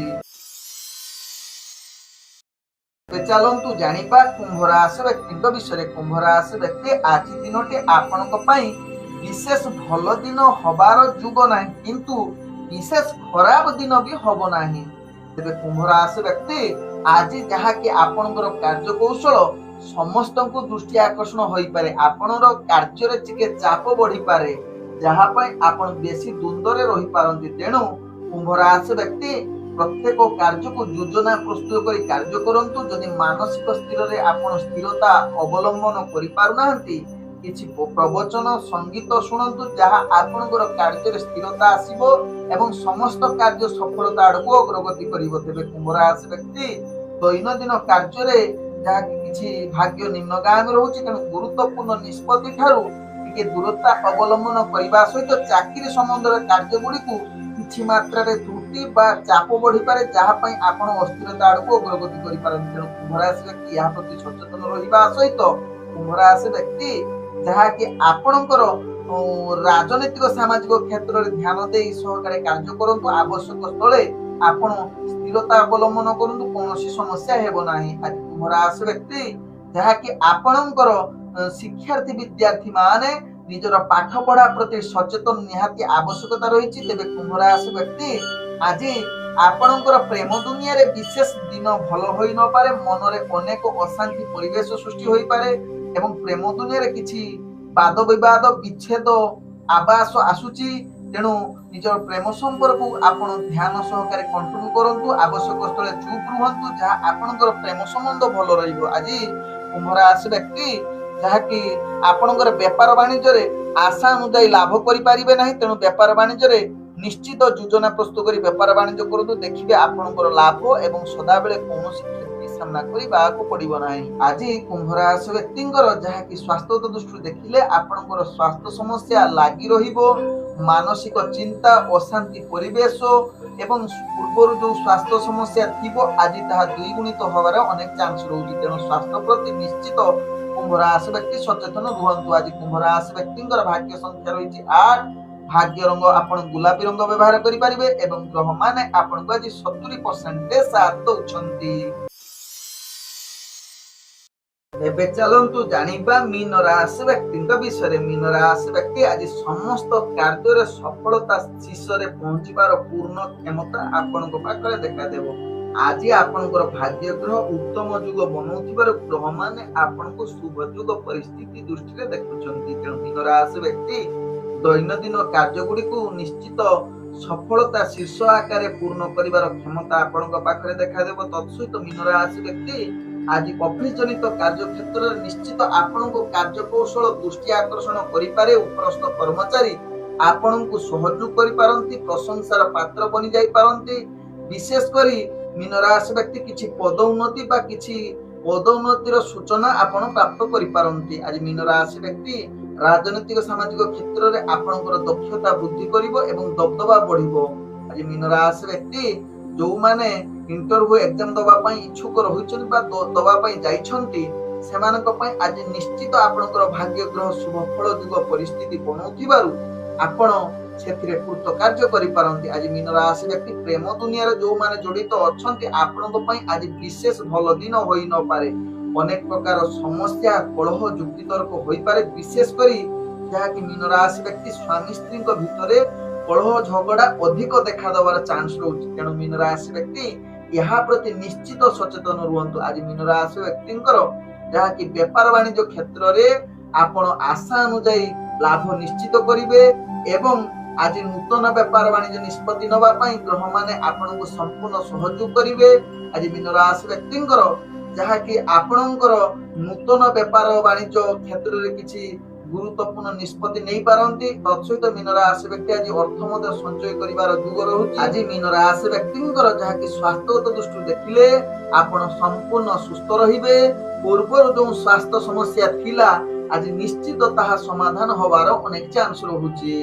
ଚାଲନ୍ତୁ ଜାଣିବା କୁମ୍ଭ ରାଶି ବ୍ୟକ୍ତିଙ୍କ ବିଷୟରେ। କୁମ୍ଭ ରାଶି ବ୍ୟକ୍ତି ଆଜି ଦିନଟି ଆପଣଙ୍କ ପାଇଁ ବିଶେଷ ଭଲ ଦିନ ହବାର ଯୁଗ ନାହିଁ, କିନ୍ତୁ ବିଶେଷ ଖରାପ ଦିନ ବି ହବ ନାହିଁ। ତେବେ କୁମ୍ଭ ରାଶି ବ୍ୟକ୍ତି ଆଜି ଯାହାକି ଆପଣଙ୍କର କାର୍ଯ୍ୟକୌଶଳ ସମସ୍ତଙ୍କୁ ଦୃଷ୍ଟି ଆକର୍ଷଣ ହୋଇପାରେ, ଆପଣଙ୍କର କାର୍ଯ୍ୟରେ ଟିକେ ଚାପ ବଢିପାରେ, ଯାହା ପାଇଁ ଆପଣ ବେଶୀ ଦ୍ୱନ୍ଦ୍ୱରେ ରହିପାରନ୍ତି। ତେଣୁ କୁମ୍ଭ ରାଶି ବ୍ୟକ୍ତି ପ୍ରତ୍ୟେକ କାର୍ଯ୍ୟକୁ ଯୋଜନା ପ୍ରସ୍ତୁତ କରି କାର୍ଯ୍ୟ କରନ୍ତୁ। ଯଦି ମାନସିକ ସ୍ଥିରରେ ଆପଣ ସ୍ଥିରତା ଅବଲମ୍ବନ କରିପାରୁନାହାନ୍ତି କିଛି ପ୍ରବଚନ ସଙ୍ଗୀତ ଶୁଣନ୍ତୁ, ଯାହା ଆପଣଙ୍କର କାର୍ଯ୍ୟରେ ସ୍ଥିରତା ଆସିବ ଏବଂ ସମସ୍ତ କାର୍ଯ୍ୟ ସଫଳତା ଆଡକୁ ଅଗ୍ରଗତି କରିବ। ତେବେ କୁମ୍ଭ ରାଶି ବ୍ୟକ୍ତି ଦୈନନ୍ଦିନ କାର୍ଯ୍ୟରେ ଯାହାକି କିଛି ଭାଗ୍ୟ ନିମ୍ନଗାମୀ ରହୁଛି, ତେଣୁ ଗୁରୁତ୍ୱପୂର୍ଣ୍ଣ ନିଷ୍ପତ୍ତି ଠାରୁ ଟିକେ ଦୂରତା ଅବଲମ୍ବନ କରିବା ସହିତ ଚାକିରି ସମ୍ବନ୍ଧରେ କାର୍ଯ୍ୟ ଗୁଡିକୁ କିଛି ମାତ୍ରାରେ ତ୍ରୁଟି ବା ଚାପ ବଢିପାରେ, ଯାହା ପାଇଁ ଆପଣ ଅସ୍ଥିରତା ଆଡକୁ ଅଗ୍ରଗତି କରିପାରନ୍ତି। ତେଣୁ କୁମ୍ଭ ରାଶି ବ୍ୟକ୍ତି ଏହା ପ୍ରତି ସଚେତନ ରହିବା ସହିତ କୁମ୍ଭ ରାଶି ବ୍ୟକ୍ତି ଯାହାକି ଆପଣଙ୍କର ରାଜନୈତିକ ସାମାଜିକ କ୍ଷେତ୍ରରେ ଧ୍ୟାନ ଦେଇ ସହକାରେ କାର୍ଯ୍ୟ କରନ୍ତୁ। ଆବଶ୍ୟକ ସ୍ଥଳେ ଆପଣ ସ୍ଥିରତା ଅବଲମ୍ବନ କରନ୍ତୁ, କୌଣସି ସମସ୍ୟା ହେବ ନାହିଁ। ଆଜି କୁମ୍ଭ ରାଶି ବ୍ୟକ୍ତି ଯାହାକି ଆପଣଙ୍କର ଶିକ୍ଷାର୍ଥୀ ବିଦ୍ୟାର୍ଥୀ ମାନେ ନିଜର ପାଠ ପଢା ପ୍ରତି ସଚେତନ ନିହାତି ଆବଶ୍ୟକତା ରହିଛି। ତେବେ କୁମ୍ଭ ରାଶି ବ୍ୟକ୍ତି ଆଜି ଆପଣଙ୍କର ପ୍ରେମ ଦୁନିଆରେ ବିଶେଷ ଦିନ ଭଲ ହୋଇ ନପାରେ। ମନରେ ଅନେକ ଅଶାନ୍ତି ପରିବେଶ ସୃଷ୍ଟି ହୋଇପାରେ ଏବଂ ପ୍ରେମ ଦୁନିଆରେ କିଛି ବାଦ ବିବାଦ ବିଚ୍ଛେଦ ଆବାସ ଆସୁଛି। ତେଣୁ ନିଜର ପ୍ରେମ ସମ୍ପର୍କକୁ ଆପଣ ଧ୍ୟାନ ସହକାରେ କଣ୍ଟ୍ରୋଲ କରନ୍ତୁ। ଆବଶ୍ୟକ ସ୍ଥଳେ ଚୁପ୍ ରୁହନ୍ତୁ, ଯାହା ଆପଣଙ୍କର ପ୍ରେମ ସମ୍ବନ୍ଧ ଭଲ ରହିବ। ଆଜି କୁମ୍ଭ ରାଶି ବ୍ୟକ୍ତି ଯାହାକି ଆପଣଙ୍କର ବେପାର ବାଣିଜ୍ୟରେ ଆଶା ଅନୁଯାୟୀ ଲାଭ କରିପାରିବେ ନାହିଁ। ତେଣୁ ବେପାର ବାଣିଜ୍ୟରେ ନିଶ୍ଚିତ ଯୋଜନା ପ୍ରସ୍ତୁତ କରି ବେପାର ବାଣିଜ୍ୟ କରନ୍ତୁ। ଦେଖିବେ ଆପଣଙ୍କର ଲାଭ ଏବଂ ସଦାବେଳେ କୌଣସି କ୍ଷତି ସାମ୍ନା କରିବାକୁ ପଡିବ ନାହିଁ। ଆଜି କୁମ୍ଭ ରାଶି ବ୍ୟକ୍ତିଙ୍କର ଯାହାକି ସ୍ୱାସ୍ଥ୍ୟ ଦୃଷ୍ଟିରୁ ଦେଖିଲେ ଆପଣଙ୍କର ସ୍ୱାସ୍ଥ୍ୟ ସମସ୍ୟା ଲାଗି ରହିବ। ମାନସିକ ଚିନ୍ତା, ଅଶାନ୍ତି ପରିବେଶ ଏବଂ ପୂର୍ବରୁ ଯୋଉ ସ୍ୱାସ୍ଥ୍ୟ ସମସ୍ୟା ଥିବ ଆଜି ତାହା ଦ୍ୱିଗୁଣିତ ହେବାର ଅନେକ ଚାନ୍ସ ରହୁଛି। ତେଣୁ ସ୍ୱାସ୍ଥ୍ୟ ପ୍ରତି ନିଶ୍ଚିତ କୁମ୍ଭ ରାଶି ବ୍ୟକ୍ତି ସଚେତନ ରୁହନ୍ତୁ। ଆଜି କୁମ୍ଭ ରାଶି ବ୍ୟକ୍ତିଙ୍କର ଭାଗ୍ୟ ସଂଖ୍ୟା ରହିଛି 8। ଭାଗ୍ୟ ରଙ୍ଗ ଆପଣ ଗୋଲାପୀ ରଙ୍ଗ ବ୍ୟବହାର କରିପାରିବେ ଏବଂ ଗ୍ରହ ମାନେ ଆପଣଙ୍କୁ ଆଜି 70% ସାଥ ଦଉଛନ୍ତି। ଏବେ ଚାଲନ୍ତୁ ଜାଣିବା ମୀନ ରାଶି ବ୍ୟକ୍ତିଙ୍କ ବିଷୟରେ। ମୀନ ରାଶି ବ୍ୟକ୍ତି ଆଜି ସମସ୍ତ କାର୍ଯ୍ୟରେ ସଫଳତା ଶୀର୍ଷରେ ପହଞ୍ଚିବାର ପୂର୍ଣ୍ଣ କ୍ଷମତା ଆପଣଙ୍କ ପାଖରେ ଦେଖାଦେବ। ଆଜି ଆପଣଙ୍କର ଭାଗ୍ୟ ଗ୍ରହ ଉତ୍ତମ ଯୁଗ ବନଉଥିବାରୁ ଗ୍ରହମାନେ ଆପଣଙ୍କୁ ଶୁଭ ଯୁଗ ପରିସ୍ଥିତି ଦୃଷ୍ଟିରେ ଦେଖୁଛନ୍ତି। ତେଣୁ ମୀନ ରାଶି ବ୍ୟକ୍ତି ଦୈନନ୍ଦିନ କାର୍ଯ୍ୟଗୁଡ଼ିକୁ ନିଶ୍ଚିତ ସଫଳତା ଶୀର୍ଷ ଆକାରରେ ପୂର୍ଣ୍ଣ କରିବାର କ୍ଷମତା ଆପଣଙ୍କ ପାଖରେ ଦେଖାଦେବ। ତତ୍ସହିତ ମୀନ ରାଶି ବ୍ୟକ୍ତି ଆଜି ଅଫିସ ଜନିତ କାର୍ଯ୍ୟ କ୍ଷେତ୍ରରେ ନିଶ୍ଚିତ ଆପଣଙ୍କୁ କାର୍ଯ୍ୟକୌଶଳ ଦୃଷ୍ଟି ଆକର୍ଷଣ କରିପାରେ। ଉପରସ୍ଥ କର୍ମଚାରୀ ଆପଣଙ୍କୁ ସହଯୋଗ କରିପାରନ୍ତି, ପ୍ରଶଂସାର ପାତ୍ର ବନି ଯାଇପାରନ୍ତି। ବିଶେଷ କରି ମୀନ ରାଶି ବ୍ୟକ୍ତି କିଛି ପଦୋନ୍ନତି ବା କିଛି ପଦୋନ୍ନତିର ସୂଚନା ଆପଣ ପ୍ରାପ୍ତ କରିପାରନ୍ତି। ଆଜି ମୀନ ରାଶି ବ୍ୟକ୍ତି ରାଜନୈତିକ ସାମାଜିକ କ୍ଷେତ୍ରରେ ଆପଣଙ୍କର ଦକ୍ଷତା ବୃଦ୍ଧି କରିବ ଏବଂ ଦବଦବା ବଢିବ। ଆଜି ମୀନ ରାଶି ବ୍ୟକ୍ତି ଯୋଉମାନେ ଇଣ୍ଟରଭ୍ୟୁ ଏକ୍ଜାମ ଦବା ପାଇଁ ଇଚ୍ଛୁକ ରହିଛନ୍ତି ବା ଦବା ପାଇଁ ଯାଇଛନ୍ତି ସେମାନଙ୍କ ପାଇଁ ଆଜି ନିଶ୍ଚିତ ଆପଣଙ୍କର ଭାଗ୍ୟ ଗ୍ରହ ଶୁଭ ଫଳ ଯୁଗ ପରିସ୍ଥିତି ବନଉଥିବାରୁ ଆପଣ ସେଥିରେ କୃତ କାର୍ଯ୍ୟ କରିପାରନ୍ତି। ଆଜି ମୀନ ରାଶି ବ୍ୟକ୍ତି ପ୍ରେମ ଦୁନିଆରେ ଯୋଉମାନେ ଜଡିତ ଅଛନ୍ତି ଆପଣଙ୍କ ପାଇଁ ଆଜି ବିଶେଷ ଭଲ ଦିନ ହୋଇ ନପାରେ। ଅନେକ ପ୍ରକାର ସମସ୍ୟା କଳହ ଯୁକ୍ତିତର୍କ ହୋଇପାରେ। ବିଶେଷ କରି ଯାହାକି ମୀନ ରାଶି ବ୍ୟକ୍ତି ସ୍ୱାମୀ ସ୍ତ୍ରୀଙ୍କ ଭିତରେ କଳହ ଝଗଡା ଅଧିକ ଦେଖାଦେବାର ଚାନ୍ସ ରହୁଛି। ତେଣୁ ମୀନ ରାଶି ବ୍ୟକ୍ତି ଏହା ପ୍ରତି ନିଶ୍ଚିତ ସଚେତନ ରୁହନ୍ତୁ। ଆଜି ମୀନ ରାଶି ବ୍ୟକ୍ତିଙ୍କର ଯାହାକି ବେପାର ବାଣିଜ୍ୟ କ୍ଷେତ୍ରରେ ଆପଣ ଆଶା ଅନୁଯାୟୀ ଲାଭ ନିଶ୍ଚିତ କରିବେ ଏବଂ ଆଜି ନୂତନ ବେପାର ବାଣିଜ୍ୟ ନିଷ୍ପତ୍ତି ନେବା ପାଇଁ ଗ୍ରହମାନେ ଆପଣଙ୍କୁ ସମ୍ପୂର୍ଣ୍ଣ ସହଯୋଗ କରିବେ। ଆଜି ମୀନ ରାଶି ବ୍ୟକ୍ତିଙ୍କର ଯାହାକି ଆପଣଙ୍କର ନୂତନ ବେପାର ବାଣିଜ୍ୟ କ୍ଷେତ୍ରରେ କିଛି ଗୁରୁତ୍ୱପୂର୍ଣ୍ଣ ନିଷ୍ପତ୍ତି ନେଇପାରନ୍ତି। ତତ୍ସହିତ ମୀନ ରାଶି ବ୍ୟକ୍ତି ଆଜି ଅର୍ଥ ମଧ୍ୟ ସଞ୍ଚୟ କରିବାର ଯୁଗ ରହୁଛି। ଆଜି ମୀନ ରାଶି ବ୍ୟକ୍ତିଙ୍କର ଯାହାକି ସ୍ୱାସ୍ଥ୍ୟଗତ ଦୃଷ୍ଟିରୁ ଦେଖିଲେ ଆପଣ ସମ୍ପୂର୍ଣ୍ଣ ସୁସ୍ଥ ରହିବେ। ପୂର୍ବରୁ ଯୋଉ ସ୍ୱାସ୍ଥ୍ୟ ସମସ୍ୟା ଥିଲା ଆଜି ନିଶ୍ଚିତ ତାହା ସମାଧାନ ହବାର ଅନେକ ଚାନ୍ସ ରହୁଛି।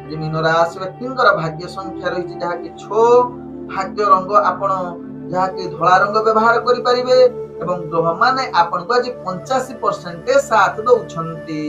ଆଜି ମୀନ ରାଶି ବ୍ୟକ୍ତିଙ୍କର ଭାଗ୍ୟ ସଂଖ୍ୟା ରହିଛି ଯାହାକି 6। ଭାଗ୍ୟ ରଙ୍ଗ ଆପଣ ଯାହାକି ଧଳା ରଙ୍ଗ ବ୍ୟବହାର କରିପାରିବେ ଏବଂ ଗ୍ରହମାନେ ଆପଣଙ୍କୁ ଆଜି 85% ସାଥ ଦଉଛନ୍ତି।